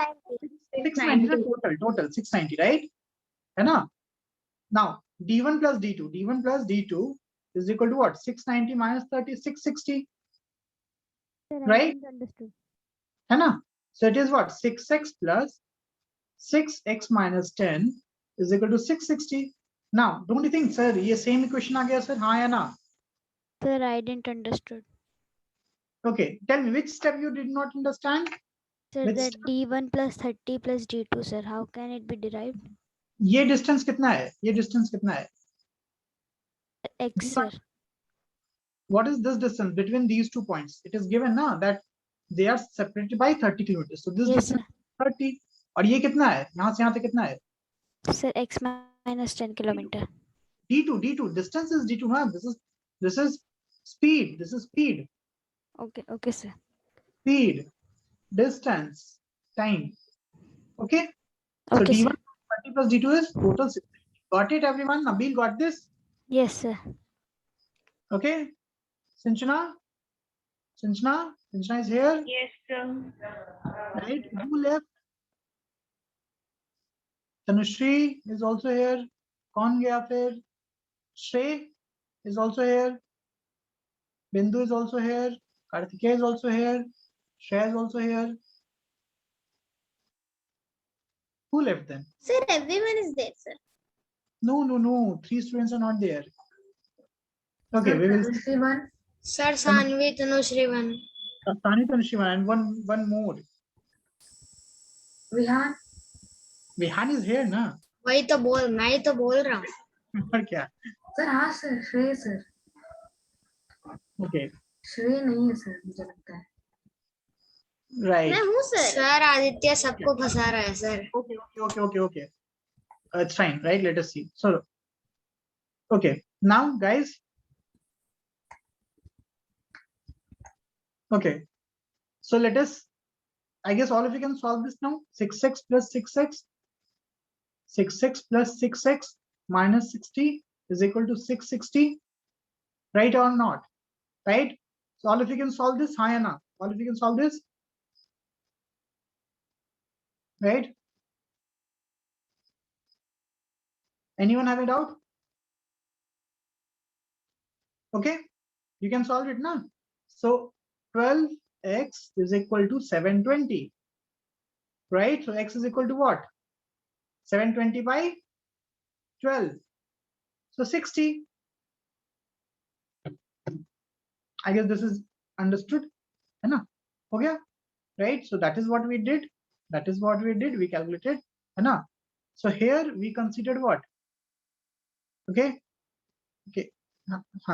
690. Total 690, right? Now, D1 plus D2 is equal to what? 690 minus 30, 660.
Sir, I
Right?
didn't understood.
So it is what? 6x plus 6x minus 10 is equal to 660. Now, don't you think, sir, ये same equation आ गया, sir? हाँ या ना?
Sir, I didn't understood.
Okay, tell me which step you did not understand?
Sir,
Which
that
step?
D1 plus 30 plus D2, sir. How can it be derived?
ये distance कितना है? ये distance कितना है?
X, sir.
What is this distance between these 2 points? It is given now that they are separated by 30 kilometers. So this
Yes,
distance is 30. और ये कितना है? यहाँ से यहाँ तक कितना है?
Sir, X minus 10 kilometer.
D2. Distance is D2. Huh? This is speed. This is speed.
Okay, sir.
Speed, distance, time. Okay. So
Okay,
D1
sir.
30 plus D2 is total 60. Got it, everyone? Nabil got this?
Yes, sir.
Okay. Sinchana? Sinchana is here,
Yes, sir.
right? Who left? Tanushree is also here. Kaun gaya fir? Shrey is also here. Bindu is also here. Karthikeya is also here. Shreya is also here. Who left then?
Sir, everyone is there, sir.
No. 3 students are not there. Okay,
Sir,
we will.
Tanushree one.
Sir, Sanvi, Tanushree one.
Tani Tanushree and one more.
Vihan.
Vihan is here, na?
मैं ही तो बोल रहा हूँ.
और क्या?
Sir हाँ sir श्रेय sir.
Okay,
श्रेय नहीं है सर मुझे लगता है.
right.
मैं हूँ सर.
सर आदित्य सबको फंसा रहा है sir.
Okay. It's fine, right? Let us see. So, okay, now guys. Okay, so let us. I guess all of you can solve this now. 6x plus 6x. 6x plus 6x minus 60 is equal to 660. Right or not? Right? So all of you can solve this. Hi, Anna. All of you can solve this. Right? Anyone have a doubt? Okay, you can solve it now. So 12x is equal to 720. Right? So x is equal to what? 720 by 12. So 60. I guess this is understood. Okay, right? So that is what we did. We calculated. So here we considered what? Okay.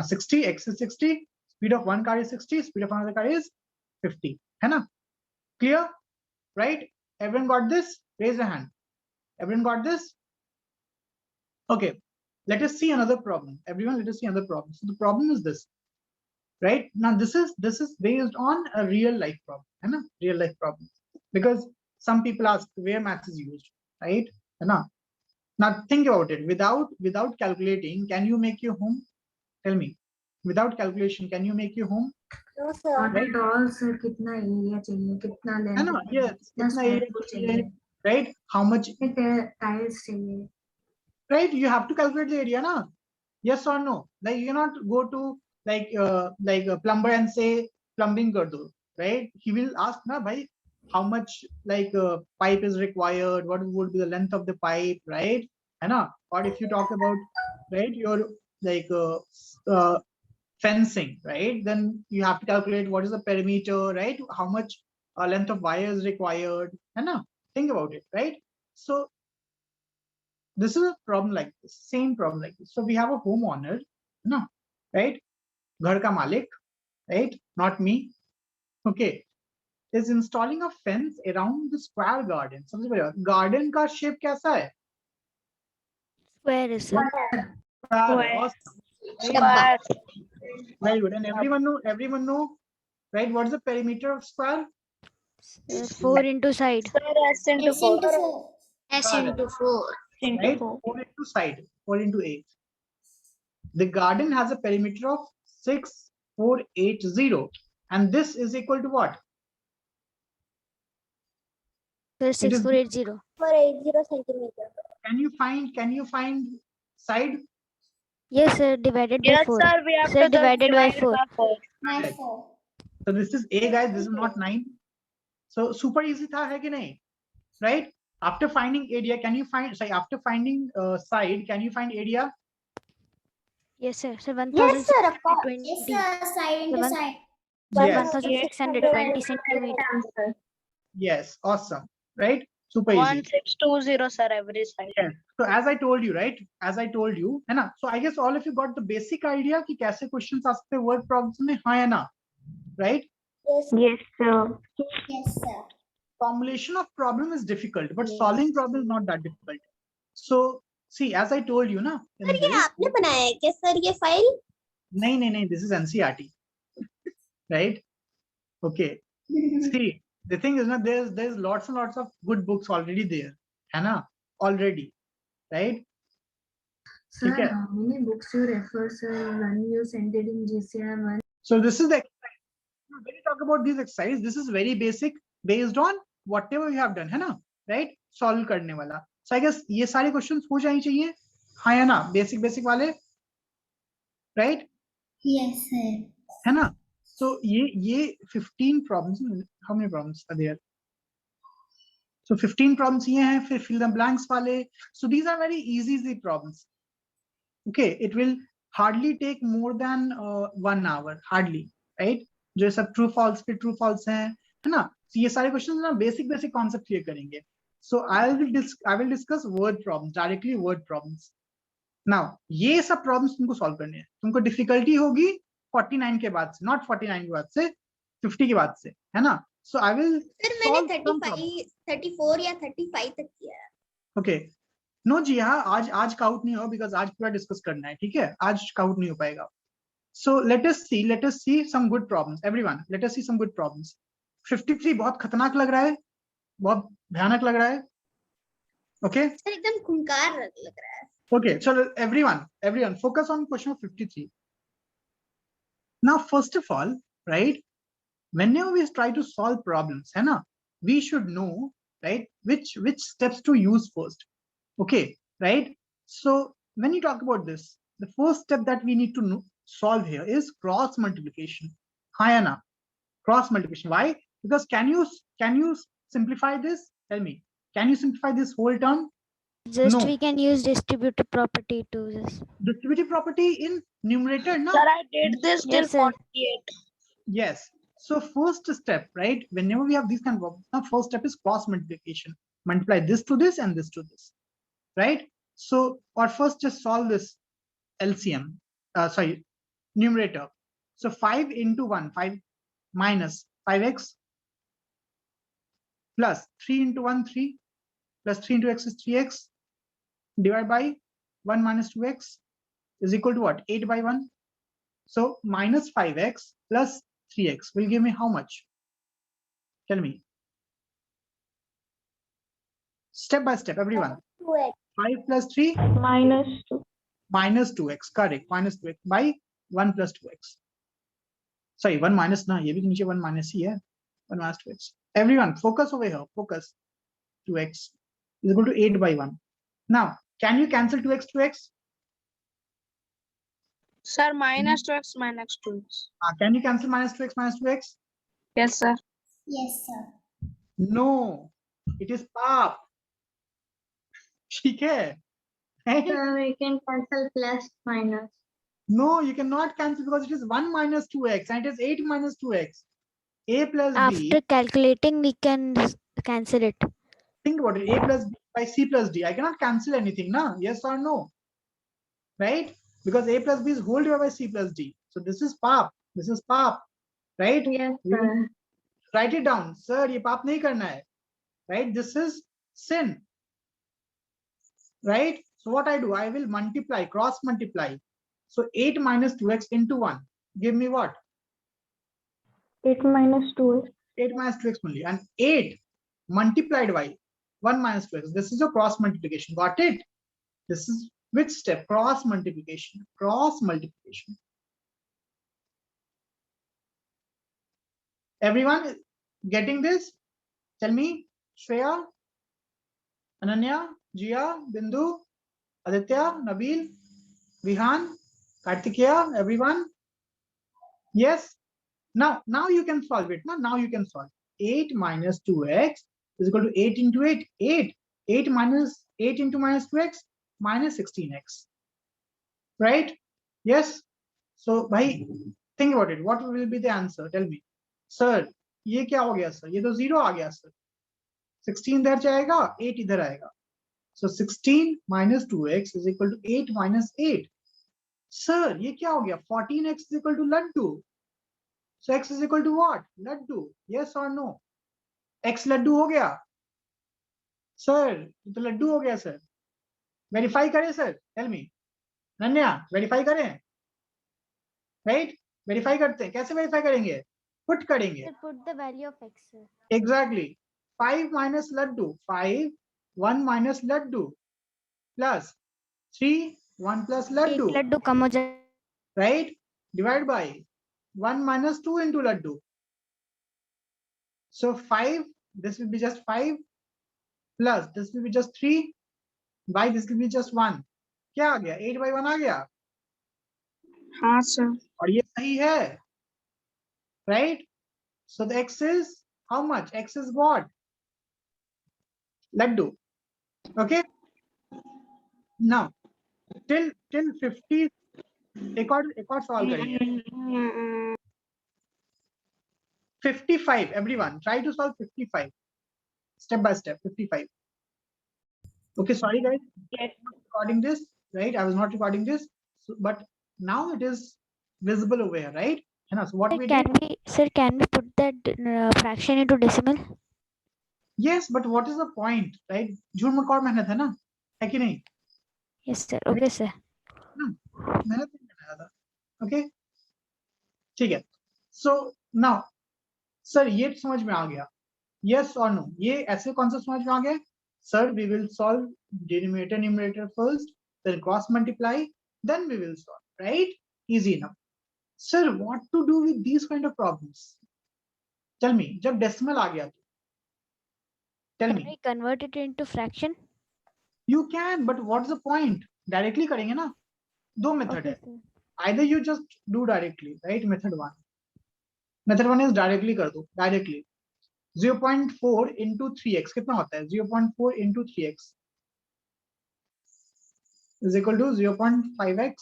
60, x is 60. Speed of one car is 60. Speed of another car is 50. Clear? Right? Everyone got this? Raise your hand. Everyone got this? Okay. Let us see another problem. Everyone, let us see another problem. So the problem is this. Right? Now this is based on a real life problem. Real life problem. Because some people ask where maths is used, right? Now think about it. Without calculating, can you make your home? Tell me. Without calculation, can you make your home?
No, sir.
Not at all sir. कितना area चाहिए, कितना length,
Yes.
कितना
कितना
square
area
foot
चाहिए,
चाहिए,
right? How much?
कितने tiles चाहिए.
Right? You have to calculate the area, na? Yes or no? Like you cannot go to like a plumber and say plumbing kar do, right? He will ask, na, bhai, how much like pipe is required? What would be the length of the pipe, right? Or if you talk about, right, your like fencing, right? Then you have to calculate what is the perimeter, right? How much length of wire is required. Think about it, right? So this is a problem like this, same problem like this. So we have a homeowner, right? Ghar ka malik, right? Not me. Okay. Is installing a fence around the square garden. सबसे पहले garden का shape कैसा है?
Square is sir.
Square. Awesome. Very good. And everyone know, right? What is the perimeter of square?
4 into side.
S into 4. S
Garden.
into 4.
Right? 4 into side, 4 into 8. The garden has a perimeter of 6480, and this is equal to what?
Sir, 6480.
480 centimeter.
Can you find side?
Yes, sir. Divided by 4.
sir, we have
Sir,
to
divided by 4.
My 4.
So this is A, guys. This is not 9. So super easy tha, hai ki nahi? Right? After finding area, can you find, after finding side, can you find area?
Yes, sir. So
Yes, sir. Of course.
1620.
Yes, sir. Side into
Seven-
side.
Yes.
1620 centimeters.
Yes. Awesome. Right? Super easy.
1620 sir every side.
Yes. So as I told you, right? As I told you, है ना? So I guess all of you got the basic idea कि कैसे questions आ सकते हैं word problems में, हाँ है ना? Right?
Yes,
Yes sir.
yes, sir.
Formulation of problem is difficult, but
Yes.
solving problem is not that difficult. So see, as I told you, ना? in
sir ये
this-
आपने बनाया है क्या सर ये फाइल?
नहीं, this is NCERT. Right? Okay. See, The thing is, na, there's lots and lots of good books already there, है ना? Already, right?
Sir,
Okay.
how many books you refer, sir? When you send it in GCR, one.
So this is the exercise. Now, when you talk about these exercise, this is very basic based on whatever you have done, है ना? Right? Solve करने वाला. So I guess ये सारे questions हो जाने चाहिए, हाँ या ना? Basic वाले, right?
Yes, sir.
है ना? So ये 15 problems. How many problems are there? So 15 problems ये हैं, फिर fill the blanks वाले. So these are very easy problems. Okay, it will hardly take more than 1 hour, hardly, right? जो सब true false पे true false हैं, है ना? So ये सारे questions ना basic concept clear करेंगे. So I will discuss word problems, directly word problems. Now ये सब problems तुमको solve करने हैं. तुमको difficulty होगी 49 के बाद से, not 49 के बाद से, 50 के बाद से, है ना? So I will
सर मैंने
solve some problems.
34 या 35 तक किया है.
Okay. नो जी हाँ, आज काउंट नहीं हो बिकॉज आज पूरा डिस्कस करना है, ठीक है? आज काउंट नहीं हो पाएगा. So let us see some good problems. Everyone, let us see some good problems. 53 बहुत खतरनाक लग रहा है, बहुत भयानक लग रहा है. ओके
सर एकदम खूंखार लग रहा है.
ओके, चलो everyone focus on question 53. Now first of all, right, whenever we try to solve problems, है ना, we should know, right, which steps to use first. Okay, right? So when you talk about this, the first step that we need to solve here is cross multiplication. Hayana, cross multiplication. Why? Because can you simplify this? Tell me. Can you simplify this whole term?
Just
No.
we can use distributive property to this.
Distributive property in numerator, no?
Sir, I did this till
Yes, sir.
48.
Yes. So first step, right? Whenever we have these kind of problems, now first step is cross multiplication. Multiply this to this and this to this. Right? So, or first just solve this LCM, numerator. So 5 into 1, 5 minus 5x plus 3 into 1, 3 plus 3 into x is 3x divided by 1 minus 2x is equal to what? 8 by 1. So minus 5x plus 3x will give me how much? Tell me. Step by step, everyone.
2x.
5 plus 3
Minus 2.
minus 2x, correct, minus 2x by 1 plus 2x. Sorry, 1 minus na, ye bhi niche 1 minus hi hai, 1 minus 2x. Everyone, focus over here, focus. 2x is equal to 8 by 1. Now, can you cancel 2x, 2x?
Sir, minus 2x minus 2x.
Can you cancel minus 2x, minus 2x?
Yes, sir.
Yes, sir.
No, it is पाप. ठीक है? Right?
Sir, we can cancel plus minus.
No, you cannot cancel because it is 1 minus 2x and it is 8 minus 2x. A plus b.
After calculating, we can cancel it.
Think about it. A plus b by c plus d. I cannot cancel anything, na? Yes or no? Right? Because a plus b is whole divided by c plus d. So this is pap. This is pap. Right?
Yes,
We will
sir.
write it down. Sir, ये पाप नहीं करना है. Right? This is sin. Right? So what I do? I will multiply, cross multiply. So 8 minus 2x into 1. Give me what?
8 minus 2x.
8 minus 2x only. And 8 multiplied by 1 minus 2x. This is a cross multiplication. Got it? This is which step? Cross multiplication. Cross multiplication. Everyone getting this? Tell me. Shreya, Ananya, Jia, Bindu, Aditya, Nabil, Vihan, Kartikeya, everyone? Yes? Now you can solve it. Now you can solve. 8 minus 2x is equal to 8 into 8. 8 minus 8 into minus 2x minus 16x. Right? Yes? So, bhai, think about it. What will be the answer? Tell me. Sir, ये क्या हो गया sir? ये तो 0 आ गया sir. 16 इधर जाएगा, 8 इधर आएगा. So 16 minus 2x is equal to 8 minus 8. Sir, ये क्या हो गया? 14x is equal to laddu. So x is equal to what? Laddu. Yes or no? X laddu हो गया. Sir, ये तो लड्डू हो गया sir. Verify करें sir. Tell me. नन्या, verify करें. Right? Verify करते हैं. कैसे verify करेंगे? पुट करेंगे.
Sir, put the value of x, sir.
Exactly. 5 minus laddu. 5, 1 minus laddu. Plus 3, 1 plus
एक
laddu.
लड्डू कम हो जाए.
Right? Divide by 1 minus 2 into laddu. So 5, this will be just 5. Plus this will be just 3. By this will be just 1. क्या आ गया? 8 by 1 आ गया.
हाँ sir.
और ये सही है. Right? So the x is how much? X is what? Laddu. Okay? Now, till 50, एक और सवाल करेंगे. 55, everyone, try to solve 55. Step by step, 55. Okay, sorry guys,
Yes.
recording this, right? I was not recording this, but now it is visible over here, right? So what we did?
Can we put that fraction into decimal?
Yes, but what is the point, right? झूठ में और मेहनत है ना, है कि नहीं?
Yes, sir. Okay, sir.
मेहनत नहीं करना ज़्यादा. Okay, ठीक है. So now, sir, ये समझ में आ गया. Yes or no? ये ऐसे कॉन्सेप्ट समझ में आ गया? Sir, we will solve denominator numerator first, then cross multiply, then we will solve, right? Easy enough. Sir, what to do with these kind of problems? Tell me, जब decimal आ गया, tell
Can
me.
we convert it into fraction?
You can, but what's the point? Directly करेंगे ना? दो method है.
sir.
Either you just do directly, right? Method 1. Method 1 is directly कर दो, directly. 0.4 into 3x कितना होता है? 0.4 into 3x is equal to 0.5x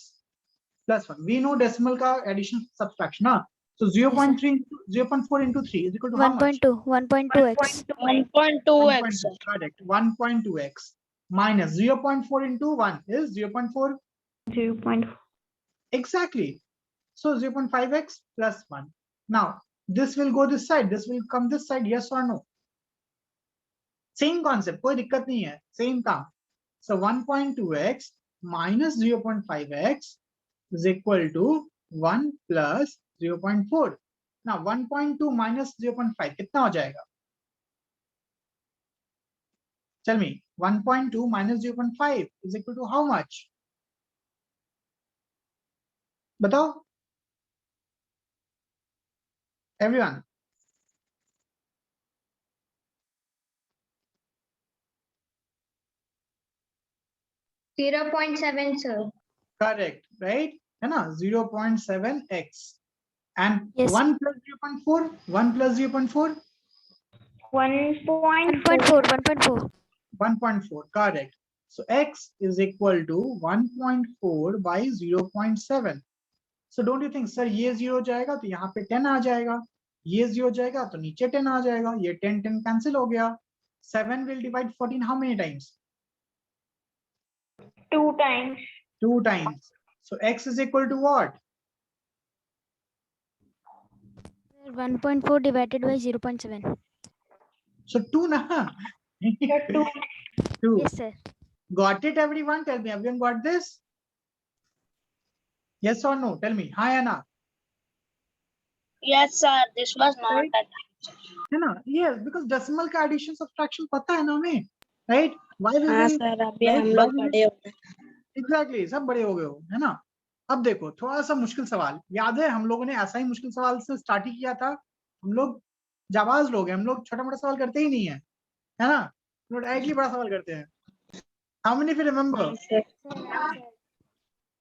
plus 1. We know decimal का addition subtraction, ना? So 0.3 into 0.4 into 3 is equal to how much?
1.2x.
1.2x. sir.
Correct. 1.2x minus 0.4 into 1 is 0.4.
0.4.
Exactly. So 0.5x plus 1. Now this will go this side. This will come this side. Yes or no? Same concept. कोई दिक्कत नहीं है. Same काम. So 1.2x minus 0.5x is equal to 1 plus 0.4. Now 1.2 minus 0.5 कितना हो जाएगा? Tell me. 1.2 minus 0.5 is equal to how much? बताओ. Everyone.
0.7, sir.
Correct, right? है ना? 0.7x. And
Yes.
1 plus 0.4. 1 plus 0.4.
1.4.
1.4. Correct. So x is equal to 1.4 by 0.7. So don't you think, sir, ये 0 हो जाएगा तो यहाँ पे 10 आ जाएगा. ये 0 हो जाएगा तो नीचे 10 आ जाएगा. ये 10 cancel हो गया. 7 will divide 14 how many times?
2 times.
2 times. So x is equal to what?
1.4 divided by 0.7.
So 2 na.
2.
2.
Yes, sir.
Got it, everyone? Tell me, everyone got this? Yes or no? Tell me. Hi, Anna.
Yes, sir. This was not
Right.
that.
है ना? Yes, because decimal का addition subtraction पता है ना हमें, right? Why we
हाँ
will,
sir, अभी
right?
हम
Why
लोग
we will-
बड़े हो गए.
Exactly, सब बड़े हो गए हो, है ना? अब देखो थोड़ा सा मुश्किल सवाल. याद है हम लोगों ने ऐसा ही मुश्किल सवाल से स्टार्ट ही किया था. हम लोग जाबाज लोग हैं, हम लोग छोटा मोटा सवाल करते ही नहीं है, है ना? हम लोग डायरेक्टली बड़ा सवाल करते हैं. How many of you remember?
हाँ सर.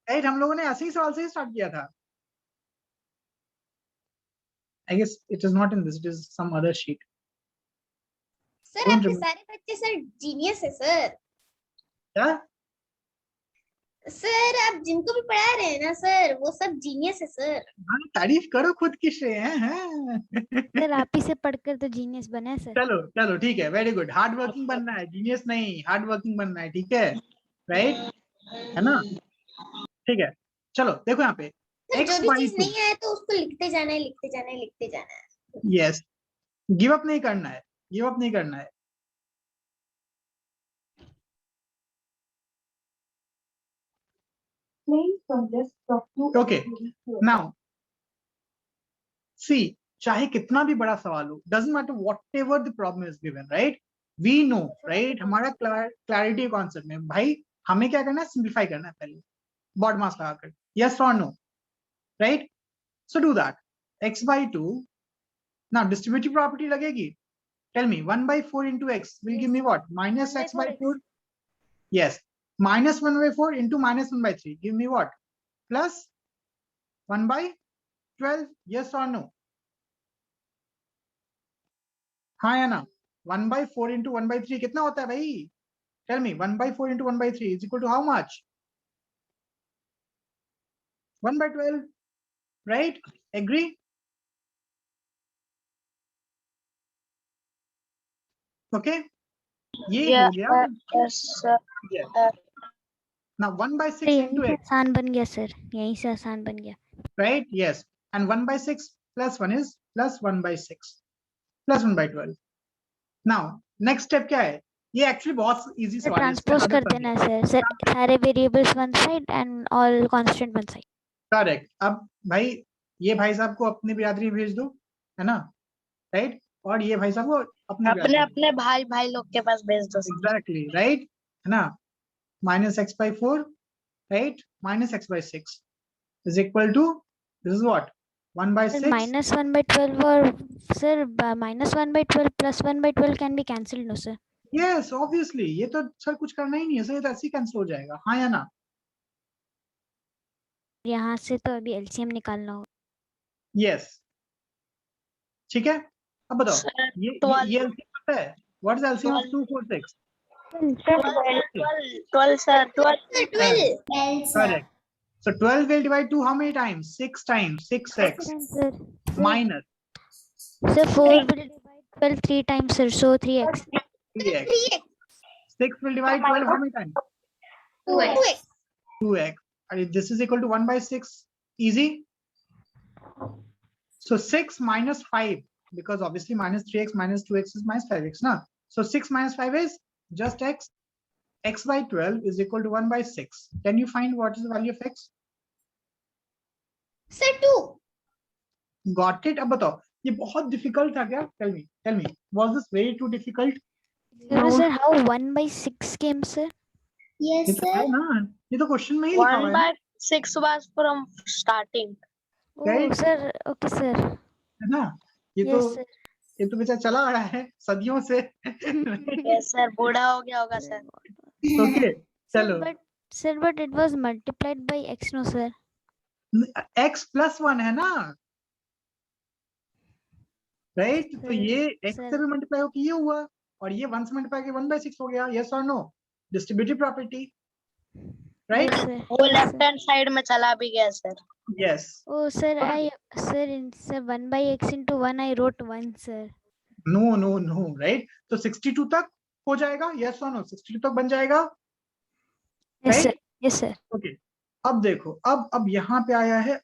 Right? हम लोगों ने ऐसे ही सवाल से ही स्टार्ट किया था. I guess it is not in this, it is some other sheet.
Sir
Don't
आपके
remember.
सारे बच्चे सर जीनियस है सर.
क्या?
सर आप जिनको भी पढ़ा रहे हैं ना सर, वो सब जीनियस है सर.
हाँ, तारीफ करो खुद की श्रेय हैं.
सर आप ही से पढ़कर तो जीनियस बने हैं, सर.
चलो चलो ठीक है, वेरी गुड. हार्ड वर्किंग बनना है, जीनियस नहीं, हार्ड वर्किंग बनना है, ठीक है, राइट, है ना? ठीक है, चलो देखो यहाँ पे
सर
x
जो भी
by
चीज
2.
नहीं आए तो उसको लिखते जाना है, लिखते जाना है, लिखते जाना है.
यस, गिव अप नहीं करना है, गिव अप नहीं करना है. Okay, now see, चाहे कितना भी बड़ा सवाल हो, doesn't matter whatever the problem is given, right, we know, right, हमारा क्लैरिटी कॉन्सेप्ट में भाई हमें क्या करना है, सिंप्लीफाई करना है पहले बॉड मास लगाकर, यस और no, right, so do that, x by 2, now distributive property लगेगी, tell me 1 by 4 into x will give me what, minus x by 4, yes, minus 1 by 4 into minus 1 by 3 give me what, plus 1 by 12, yes or no, हाँ या ना, 1 by 4 into 1 by 3 कितना होता है भाई, tell me 1 by 4 into 1 by 3 is equal to how much, 1 by 12, right, agree, okay, ये हो गया,
yes sir.
yes, now 1 by 6 into
यहीं से
x,
आसान बन गया सर, यहीं से आसान बन गया।
right, yes, and 1 by 6 plus 1 is plus 1 by 6 plus 1 by 12, now next step क्या है, ये एक्चुअली बहुत इजी सवाल है,
ट्रांसपोज कर देना है सर, सर सारे variables one side and all constant one side.
Correct, अब भाई ये भाई साहब को अपनी बिरादरी भेज दो, है ना, राइट, और ये भाई साहब को
अपने अपने भाई भाई लोग के पास भेज दो।
एग्जैक्टली, राइट, है ना, minus x by 4, right, minus x by 6 is equal to, this is what, 1 by 6,
minus 1 by 12 और sir minus 1 by 12 plus 1 by 12 can be cancelled, no sir?
yes obviously, ये तो सर कुछ करना ही नहीं है sir, ये तो ऐसे ही कैंसिल हो जाएगा, हाँ या ना,
यहाँ से तो अभी एलसीएम निकालना होगा।
yes, ठीक है, अब बताओ,
Sir,
ये
12
LCM पता है, what is LCM of 2, 4, 6,
12 sir, 12
correct, so 12 will divide 2 how many times, 6 times, 6x
Sir,
minus
sir 4 will divide 12 3 times sir, so 3x.
3x, 6 will divide 12 how many times,
2x.
2x, and this is equal to 1 by 6, easy, so 6 minus 5, because obviously minus 3x minus 2x is minus 5x, na, so 6 minus 5 is just x, x by 12 is equal to 1 by 6, can you find what is the value of x,
Sir, 2.
got it, अब बताओ ये बहुत difficult था क्या, tell me was this very too difficult,
No sir, how 1 by 6 came sir?
Yes,
ये तो है
sir.
ना, ये तो क्वेश्चन में ही लिखा
1
हुआ है,
by 6 was from starting.
Oh
Right.
sir, okay sir,
है ना, ये
yes
तो
sir.
ये तो बेचारा चला आ रहा है सदियों से,
Yes sir, बूढ़ा हो गया होगा sir.
okay, चलो,
Sir, but it was multiplied by x, no sir?
x plus 1 है ना, राइट, तो ये x
Sir.
से भी मल्टीप्लाई होकर ये हुआ, और ये 1 से मल्टीप्लाई के 1 by 6 हो गया, yes or no, distributive property, right,
Yes sir.
वो
Yes,
left
sir.
Hand side में चला भी गया sir.
yes,
Oh sir, sir 1 by x into 1 I wrote 1 sir.
no, right, तो 62 तक हो जाएगा, yes or no, 62 तक बन जाएगा,
Yes
Right?
sir. Yes sir.
Okay, अब देखो, अब यहाँ पे आया है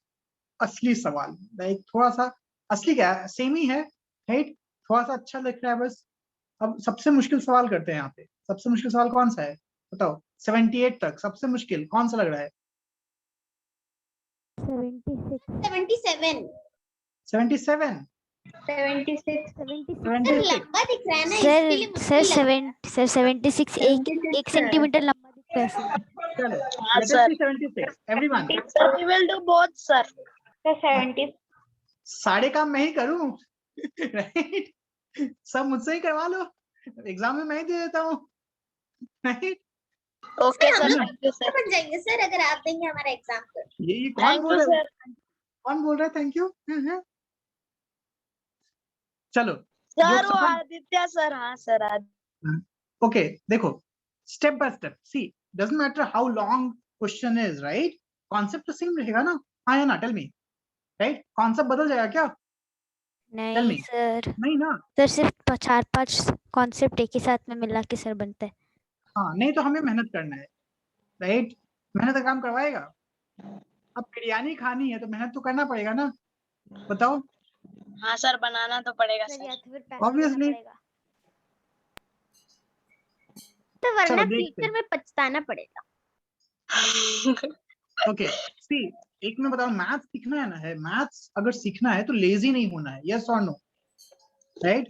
असली सवाल, लाइक थोड़ा सा असली क्या है, सेम ही है, राइट, थोड़ा सा अच्छा लग रहा है बस, अब सबसे मुश्किल सवाल करते हैं यहाँ पे, सबसे मुश्किल सवाल कौन सा है बताओ, 78 तक सबसे मुश्किल कौन सा लग रहा है,
76.
77.
77,
76.
76.
सर
76,
लंबा दिख रहा है ना, इसके लिए
सर
मुश्किल है।
सर 76 एक सेंटीमीटर लंबा दिखता है sir.
चलो,
हाँ,
let us
sir.
see 76, everyone,
Sir, we will do both sir.
Sir, 70.
सारे काम मैं ही करूं, राइट, सब मुझसे ही करवा लो, एग्जाम में मैं ही दे देता हूँ, राइट,
Okay
Sir,
sir,
हम
thank you sir.
बन जाएंगे सर अगर आप देंगे हमारा एग्जाम तो।
ये कौन
Thank
बोल
you
रहा है,
sir.
कौन बोल रहा है थैंक यू, चलो,
Sir
जो
वो
समझ-
आदित्य sir, हाँ sir आदित्य.
okay, देखो, step by step, see, doesn't matter how long question is, right, concept तो सेम रहेगा ना, हाँ या ना, tell me, right, concept बदल जाएगा क्या, Tell
नहीं
me.
सर,
नहीं ना,
सर सिर्फ 4-5 कॉन्सेप्ट एक ही साथ में मिला के सर बनता है।
हाँ, नहीं तो हमें मेहनत करना है, राइट, मेहनत का काम करवाएगा, अब बिरयानी खानी है तो मेहनत तो करना पड़ेगा ना, बताओ,
हाँ सर, बनाना तो पड़ेगा
सर
सर.
या तो फिर पैसे
Obviously.
देना पड़ेगा।
तो वरना
चलो, देखते
फ्यूचर में पछताना पड़ेगा।
okay, see, एक मैं बताऊं, मैथ्स सीखना है ना, है मैथ्स अगर सीखना है तो लेजी नहीं होना है, यस और no, right?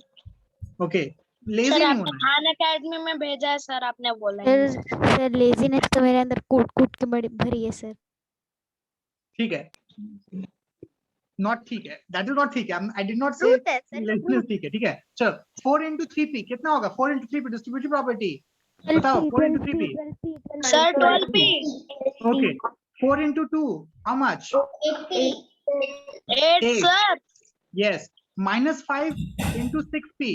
Okay, lazy
sir
नहीं
आपने
होना है।
खान एकेडमी में भेजा है सर, आपने बोला ही
सर
नहीं।
सर लेजीनेस तो मेरे अंदर कूट कूट के बड़ी भरी है सर।
ठीक है, नॉट ठीक है, दैट इज नॉट ठीक है, आई डिड नॉट से
Truth है सर,
लेजीनेस, ठीक है, ठीक है। चलो 4 into 3p कितना होगा? 4 into 3p डिस्ट्रीब्यूटिव प्रॉपर्टी बताओ। 4 into 3p
sir 12p।
Okay, 4 into 2 how much?
8
8,
sir.
yes, minus 5 into 6p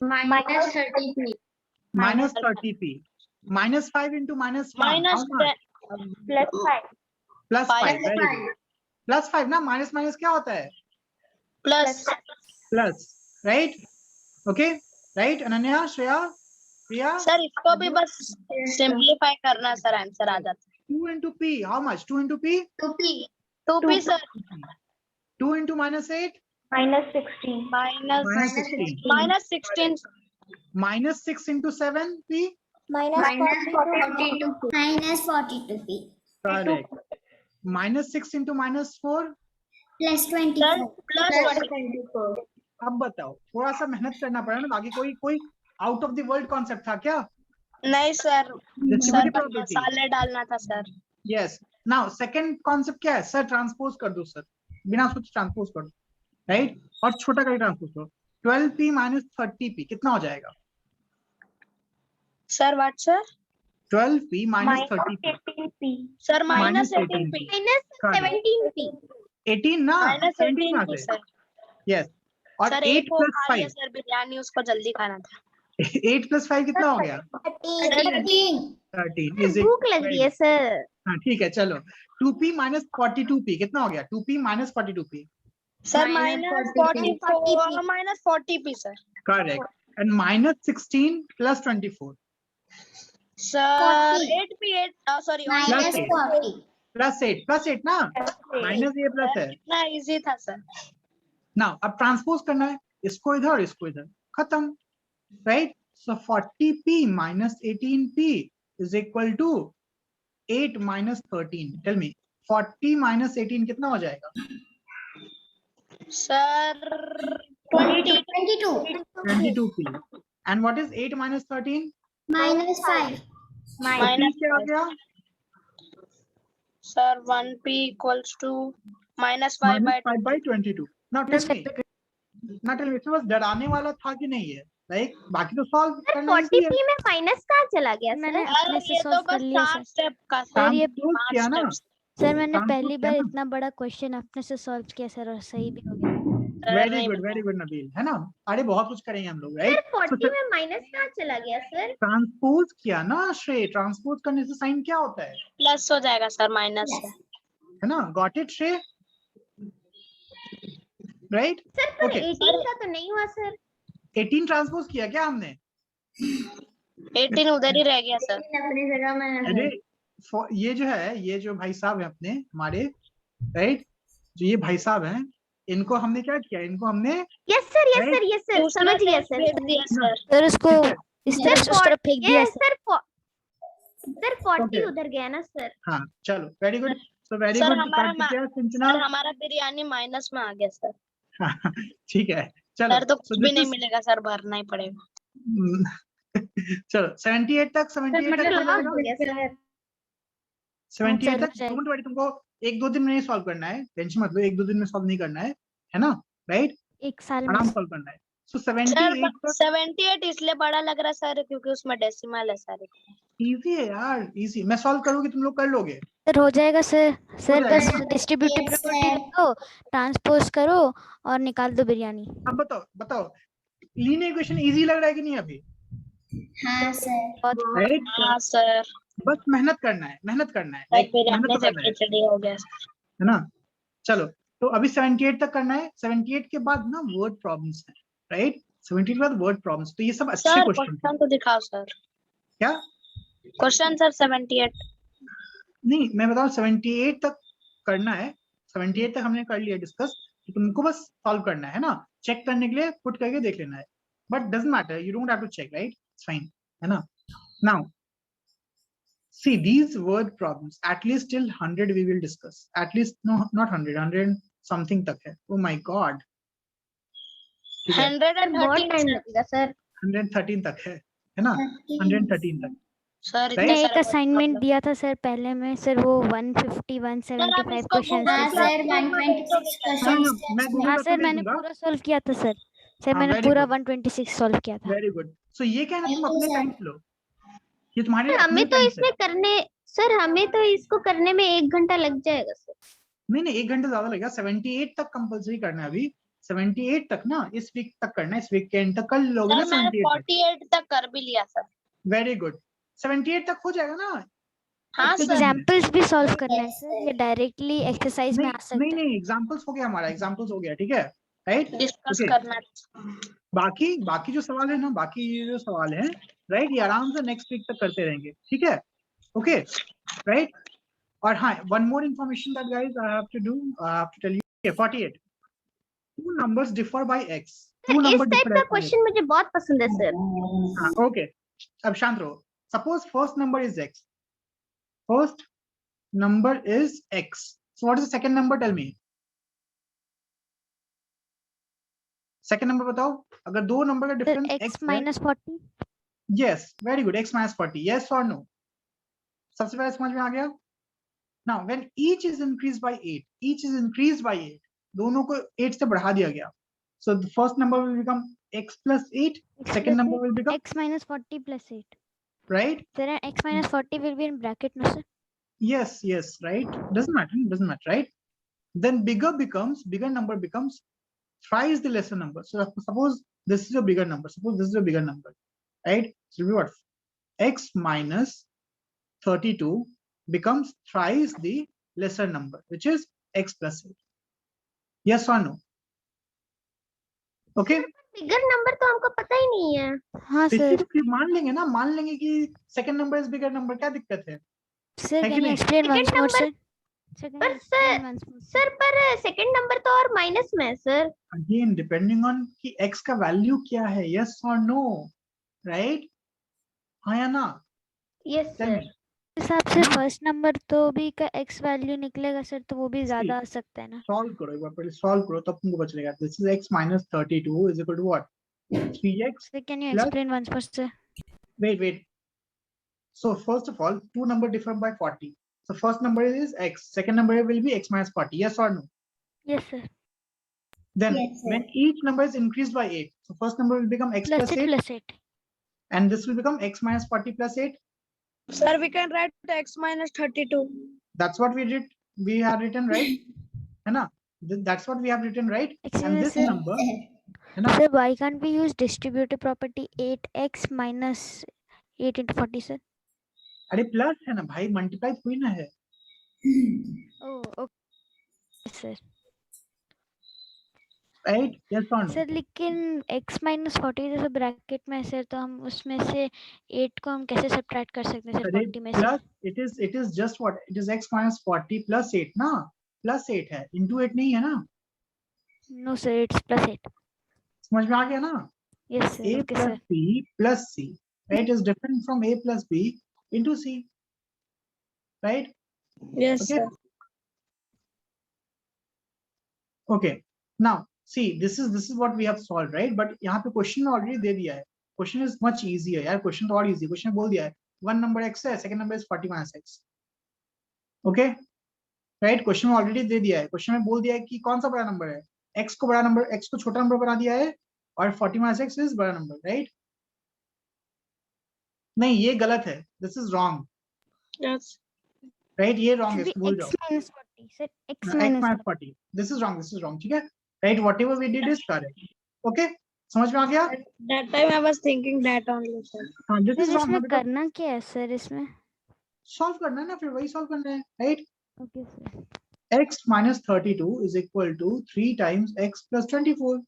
minus 30p
minus 30p, minus 5 into minus 1 how
minus
much?
plus 5
Plus 5,
Five.
very good. Plus 5 ना, minus minus क्या होता है?
Plus.
Plus, right? Okay, right? Ananya, Shreya, Priya?
Sir इसको भी बस simplify करना sir, answer आ जाता
2 into p how much? 2 into p?
2p,
है। 2p sir.
2 into minus 8?
minus 16
minus
Minus 16.
Minus 16
Minus 6 into 7 p?
minus 42p
minus 42p,
Correct. Minus 6 into minus 4?
plus
sir
24.
Plus
24
अब बताओ, थोड़ा सा मेहनत करना पड़ा ना, बाकी कोई कोई out of the world concept था क्या?
नहीं सर, सर
Distributive
बस
property.
मसाले डालना था sir.
Yes, now second concept क्या है? सर ट्रांसपोज कर दो, सर बिना सोचे ट्रांसपोज कर दो, राइट? और छोटा करके ट्रांसपोज करो। 12p minus 30p कितना हो जाएगा?
Sir what sir?
12p minus 30p
18p
sir
minus
minus 18p।
Minus 17p.
18 ना,
माइनस
17 कहाँ
18p
से?
सर।
यस, और
सर
8
एक वो
plus
खा लिया
5
सर बिरयानी, उसको जल्दी खाना था।
8 plus 5 कितना हो गया?
13.
13 is it?
भूख लग रही है सर।
हाँ ठीक है, चलो 2p minus 42p कितना हो गया? 2p minus 42p,
sir
Minus
minus
40p.
44 minus 40p sir.
correct, and minus 16 plus 24
sir
40.
8p 8 sorry
Minus 40.
plus 8 ना, minus ये plus है।
कितना इजी था सर।
नाउ अब ट्रांसपोज करना है, इसको इधर इसको इधर, खत्म, right? So 40p minus 18p is equal to 8 minus 13. Tell me 40 minus 18 कितना हो जाएगा?
Sir 20
22.
22p. And what is 8 minus 13?
Minus 5.
So p
minus
क्या आ गया?
Sir 1p equals to minus 5
Minus
by
5 by 22. Now tell me, इसमें बस डराने वाला था कि नहीं है? लाइक बाकी तो सॉल्व
सर
करना easy है।
40p में माइनस कहाँ चला गया
मैंने
सर?
अपने से
ये तो
सॉल्व कर
बस
लिया
4
सर।
स्टेप का
सर ये
ट्रांसपोज किया ना,
सर मैंने
ट्रांसपोज
पहली
किया
बार
ना।
इतना बड़ा क्वेश्चन अपने से सॉल्व किया सर, और सही भी हो गया।
वेरी गुड नबील, है ना? अरे बहुत कुछ करेंगे हम लोग,
सर
राइट?
40 में माइनस कहाँ चला गया सर?
ट्रांसपोज किया ना श्रेय, ट्रांसपोज करने से साइन क्या होता है?
प्लस हो जाएगा सर माइनस से।
है ना? गॉट इट श्रेय? राइट?
सर पर
Okay.
18 का तो नहीं हुआ सर।
18 ट्रांसपोज किया क्या हमने?
18 उधर ही रह गया सर।
अपनी जगह में
अरे ये जो है, ये जो भाई साहब है अपने हमारे, राइट? जो ये भाई साहब हैं, इनको हमने क्या किया? इनको हमने
yes sir yes
Right?
Sir yes sir
दूसरा
समझ गया
टेस्ट
सर।
भेज दिया सर।
सर उसको इस तरफ से उस तरफ फेंक दिया
ये
सर।
Sir 40
Okay.
उधर गया ना सर।
हाँ चलो, very good, so very
sir
good
हमारा
कार्तिकेय, सिंचना।
सर हमारा बिरयानी माइनस में आ गया सर।
ठीक है, चलो
सर तो कुछ
so
भी
this
नहीं
is-
मिलेगा सर, भरना ही पड़ेगा।
चलो 78 तक हो जाएगा।
हो गया सर।
78
सर,
तक
हो
2 मिनट, तुमको 1-2 दिन में नहीं सॉल्व करना है, टेंशन मत लो, 1-2 दिन में सॉल्व नहीं करना है ना? राइट?
एक साल में
आराम सॉल्व करना है। सो
सर
78 तक
78 इसलिए बड़ा लग रहा है सर क्योंकि उसमें डेसिमल है सर।
इजी है यार, इजी। मैं सॉल्व करूंगी, तुम लोग कर लोगे।
सर हो जाएगा सर। सर
जाएगा
बस
ना?
Distributive
Yes,
property
sir.
रखो, ट्रांसपोज करो और निकाल दो बिरयानी।
अब बताओ लीनियर इक्वेशन इजी लग रहा है कि नहीं अभी?
हाँ सर।
राइट?
हाँ सर।
बस मेहनत करना है,
सर
like,
बिरयानी
मेहनत तो
से
करना है
खिचड़ी हो गया सर।
है ना? चलो तो अभी 78 तक करना है। 78 के बाद ना वर्ड प्रॉब्लम्स है, राइट? 78 के बाद वर्ड प्रॉब्लम्स, तो ये सब अच्छे
सर
क्वेश्चन हैं।
क्वेश्चन तो दिखाओ सर।
क्या?
Question sir 78।
नहीं, मैं बताऊं 78 तक करना है। 78 तक हमने कर लिया डिस्कस, तो तुमको बस सॉल्व करना है ना, चेक करने के लिए पुट करके देख लेना है, but doesn't matter, you don't have to check, right? It's fine, है ना? Now See, these word problems, at least till 100 we will discuss. At least, no, not 100, 100 something tak hai. Oh my God. ठीक है,
113 time लगेगा sir
113 तक है ना? 113 तक.
Sir
Right?
मैंने एक असाइनमेंट दिया था सर पहले में सर, वो 150 175 क्वेश्चन
हाँ
थे
सर 126 क्वेश्चंस थे
मैं
हाँ
गूगल
सर, मैंने पूरा सॉल्व किया था सर। सर मैंने
very
पूरा
good.
126 सॉल्व किया था।
Very good. सो ये क्या है ना, तुम अपने टाइम से लो, ये तुम्हारे
हमें
अपने
तो
टाइम
इसमें
से.
करने सर हमें तो इसको करने में 1 घंटा लग जाएगा सर
नहीं 1 घंटे ज्यादा लगेगा. 78 तक कंपलसरी करना है अभी. 78 तक ना, इस वीक तक करना है, इस वीक के एंड तक. कल लोगे ना 78 तक.
48 तक कर भी लिया सर।
Very good. 78 तक हो जाएगा ना.
हाँ
अच्छे
सर।
से.
एग्जाम्पल्स भी सॉल्व करना है सर, ये डायरेक्टली एक्सरसाइज में आ सकता है।
नहीं एग्जांपल्स हो गया, हमारा एग्जांपल्स हो गया. ठीक है, राइट.
Discuss
Okay.
करना
बाकी जो सवाल है ना, बाकी ये जो सवाल है, राइट, ये आराम से नेक्स्ट वीक तक करते रहेंगे. ठीक है, ओके, राइट. और हाँ, one more information that guys I have to do, I have to tell you. 48 two numbers differ by x. Two
इस
numbers
टाइप
differ
का
by x.
क्वेश्चन मुझे बहुत पसंद है सर
Okay, अब शांत रहो. Suppose first number is x. First number is x. So what is the second number? Tell me. Second number बताओ. अगर दो नंबर का
सर
डिफरेंस
x
x है.
Minus 40।
Yes, very good. X minus 40. Yes or no? सबसे पहले समझ में आ गया. Now, when each is increased by 8, each is increased by 8. दोनों को 8 से बढ़ा दिया गया. So the first number will become x plus 8. Second number will become
x minus 40 plus 8.
right.
Sir, x minus 40 will be in bracket, no sir?
Yes, right. Doesn't matter, right? Then bigger number becomes thrice the lesser number. So suppose this is a bigger number. Suppose this is a bigger number, right? So what? X minus 32 becomes thrice the lesser number, which is x plus 8. Yes or no? Okay.
Bigger number तो हमको पता ही नहीं है
हाँ sir.
मान लेंगे ना, मान लेंगे कि second number is bigger number. क्या दिक्कत है?
सर
है कि
can you
नहीं?
explain once
Second
more
number-
sir?
पर सर पर सेकंड नंबर तो और माइनस में है सर
Again, depending on कि x का वैल्यू क्या है. Yes or no? Right? हाँ या ना?
Yes
Tell
sir
me.
हिसाब से
ना?
फर्स्ट नंबर तो भी का x वैल्यू निकलेगा सर, तो वो भी ज्यादा आ सकता है ना।
सॉल्व करो एक बार, पहले सॉल्व करो तब तुमको पता चलेगा. This is x minus 32 is equal to what? 3x.
Sir, can you
Plus-
explain once more sir?
Wait. So first of all, two number differ by 40. So first number is x. Second number will be x minus 40. Yes or no?
Yes sir.
Then
Yes, sir.
when each number is increased by 8, so first number will become x
Plus
plus
8
8,
plus 8.
and this will become x minus 40 plus 8.
Sir, we can write x minus 32.
That's what we did. We have written, right? है ना? That's what we have written, right?
Excuse
And
me,
this
sir.
number, है ना?
Sir, why can't we use distributive property 8x minus 8 into 40 sir?
अरे plus है ना भाई, multiply थोड़ी ना है.
Oh, okay sir.
Right? Yes or no?
Sir लेकिन x minus 40 जैसे ब्रैकेट में है सर, तो हम उसमें से 8 को हम कैसे सब्ट्रैक्ट कर सकते हैं सर
अरे
40 में से?
Plus it is just what? It is x minus 40 plus 8 ना? Plus 8 है, into 8 नहीं है ना?
No sir, it's plus 8.
समझ में आ गया ना?
Yes sir.
A
Okay
plus
sir.
B plus C, right, is different from A plus B into C, right?
Yes,
Okay.
sir.
Okay. Now see, this is what we have solved, right? But यहाँ पे question already दे दिया है. Question is much easier यार. Question तो और easy. Question बोल दिया है. One number x है, second number is 40 minus x. Okay, right? Question में already दे दिया है. Question में बोल दिया है कि कौन सा बड़ा नंबर है. x को बड़ा नंबर, x को छोटा नंबर बना दिया है, और 40 minus x is बड़ा नंबर, right? नहीं, ये गलत है. This is wrong,
Yes.
right? ये wrong है.
Should be
इसको भूल जाओ.
x minus 40 sir. X
x
minus
minus 40. This is wrong. ठीक है? Right? Whatever we did is correct. Okay? समझ में आ गया?
That time I was thinking that only, sir.
हाँ, this
सर
is wrong.
इसमें
ना बेटा.
करना क्या है सर इसमें?
Solve करना है ना, फिर वही solve करना है, right?
Okay sir.
X minus 32 is equal to 3 times x plus 24.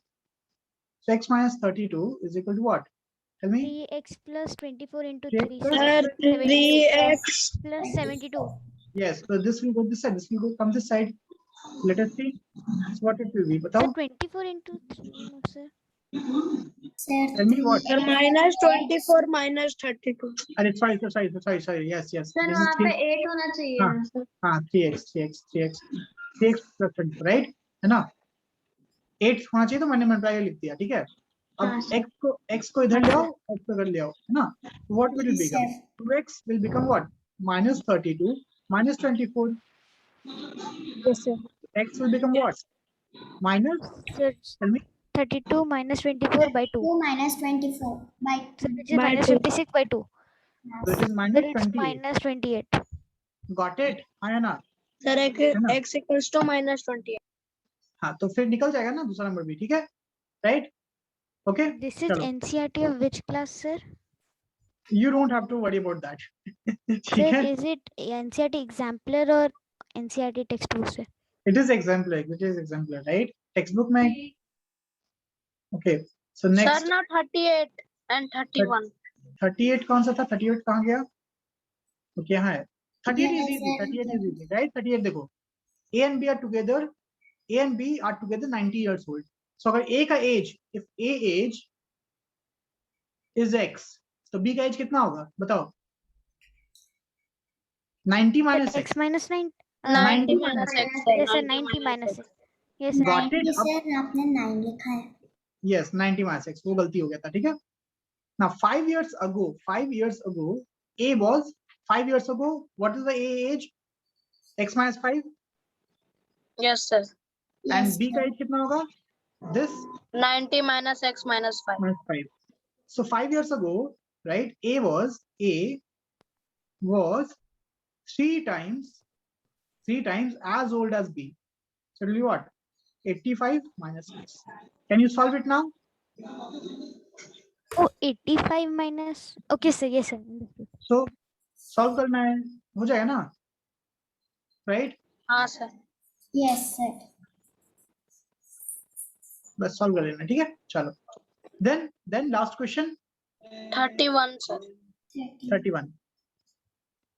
So x minus 32 is equal to what? Tell me.
3x plus 24 into
Sir,
3
Sir, 3x.
plus 72.
Yes. So this will go this side. This will go come this side. Let us see. So what it will be.
Sir,
बताओ.
24 into 3 no sir.
Sir,
Tell me what?
Sir, -24 -32.
अरे sorry. Yes.
Sir
This is
वहाँ पे
3.
8 होना चाहिए
हाँ.
ना sir.
हाँ 3x plus 24, right? है ना? 8 होना चाहिए तो मैंने मल्टीप्लाई लिख दिया, ठीक है? अब
हाँ, sir.
x को इधर ले आओ, x को इधर ले आओ, है ना? What will it become? 2x will become what? -32 -24.
Yes, sir.
X will become what? Minus.
Sir,
Tell me.
32 minus 24 by 2.
2 minus 24 by
So which is
By
minus
2.
56 by 2.
So it is
Sir,
minus
it's
28.
minus 28.
Got it? हाँ या ना?
Sir,
ना?
x equals to -28.
हाँ तो फिर निकल जाएगा ना दूसरा नंबर भी, ठीक है? Right? Okay?
This is
चलो.
NCERT of which class, sir?
You don't have to worry about that. ठीक
Sir,
है?
is it NCERT exemplar or NCERT textbook, sir?
It is exemplar, right? Textbook में. Okay. So next.
Sir, not 38 and 31.
38 कौन सा था? 38 कहाँ गया? Okay, यहाँ है. 38 is
Yes,
easy.
sir.
38 is easy, right? 38 देखो. A and B are together 90 years old. So अगर A का age, if A age is X, तो B का age कितना होगा? बताओ. 90 minus X.
X minus 9.
90
90
minus x.
Yes, sir. 90 minus X. Yes, sir.
Got it?
90
अब
sir आपने 9 लिखा है.
yes 90 minus X वो गलती हो गया था, ठीक है? Now 5 years ago, A was 5 years ago. What is the A age? X minus 5
Yes, sir.
and
Yes,
B का age कितना होगा? This
90 minus x minus 5.
minus 5. So 5 years ago, right? A was 3 times as old as B. So it'll be what? 85 minus 6. Can you solve it now?
Oh, 85 minus. Okay, sir. Yes, sir. Understood.
So solve करना है, हो जाएगा ना? Right?
हाँ sir.
Yes, sir.
बस solve कर लेना, ठीक है? चलो. Then last question.
31 sir.
31.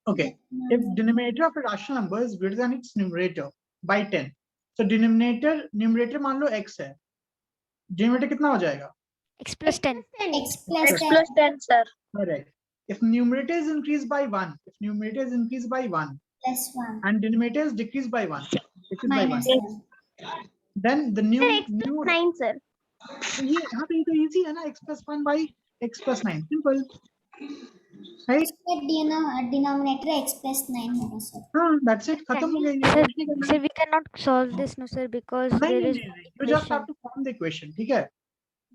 Okay. If denominator of a rational number is greater than its numerator by 10, so numerator मान लो x है, denominator कितना हो जाएगा?
X plus 10.
X plus
X
10.
plus 10 sir.
Correct. If numerator is increased by 1,
Plus 1.
and denominator is decreased by 1,
Minus 1.
then the new
9 sir.
ये यहाँ पे तो easy है ना, x plus 1 by x plus 9, simple, right?
Denominator x plus 9 होगा sir.
हाँ, that's it, खत्म हो गया ये,
Sir,
कुछ नहीं करना है.
sir, we cannot solve this, no, sir, because
नहीं,
there
नहीं,
is
नहीं, you just have to form the equation, ठीक है?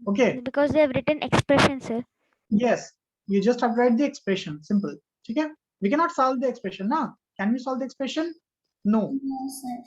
Okay,
because they have written expression, sir.
yes, you just have to write the expression, simple, ठीक है? We cannot solve the expression, ना? Can we solve the expression? No.
No sir.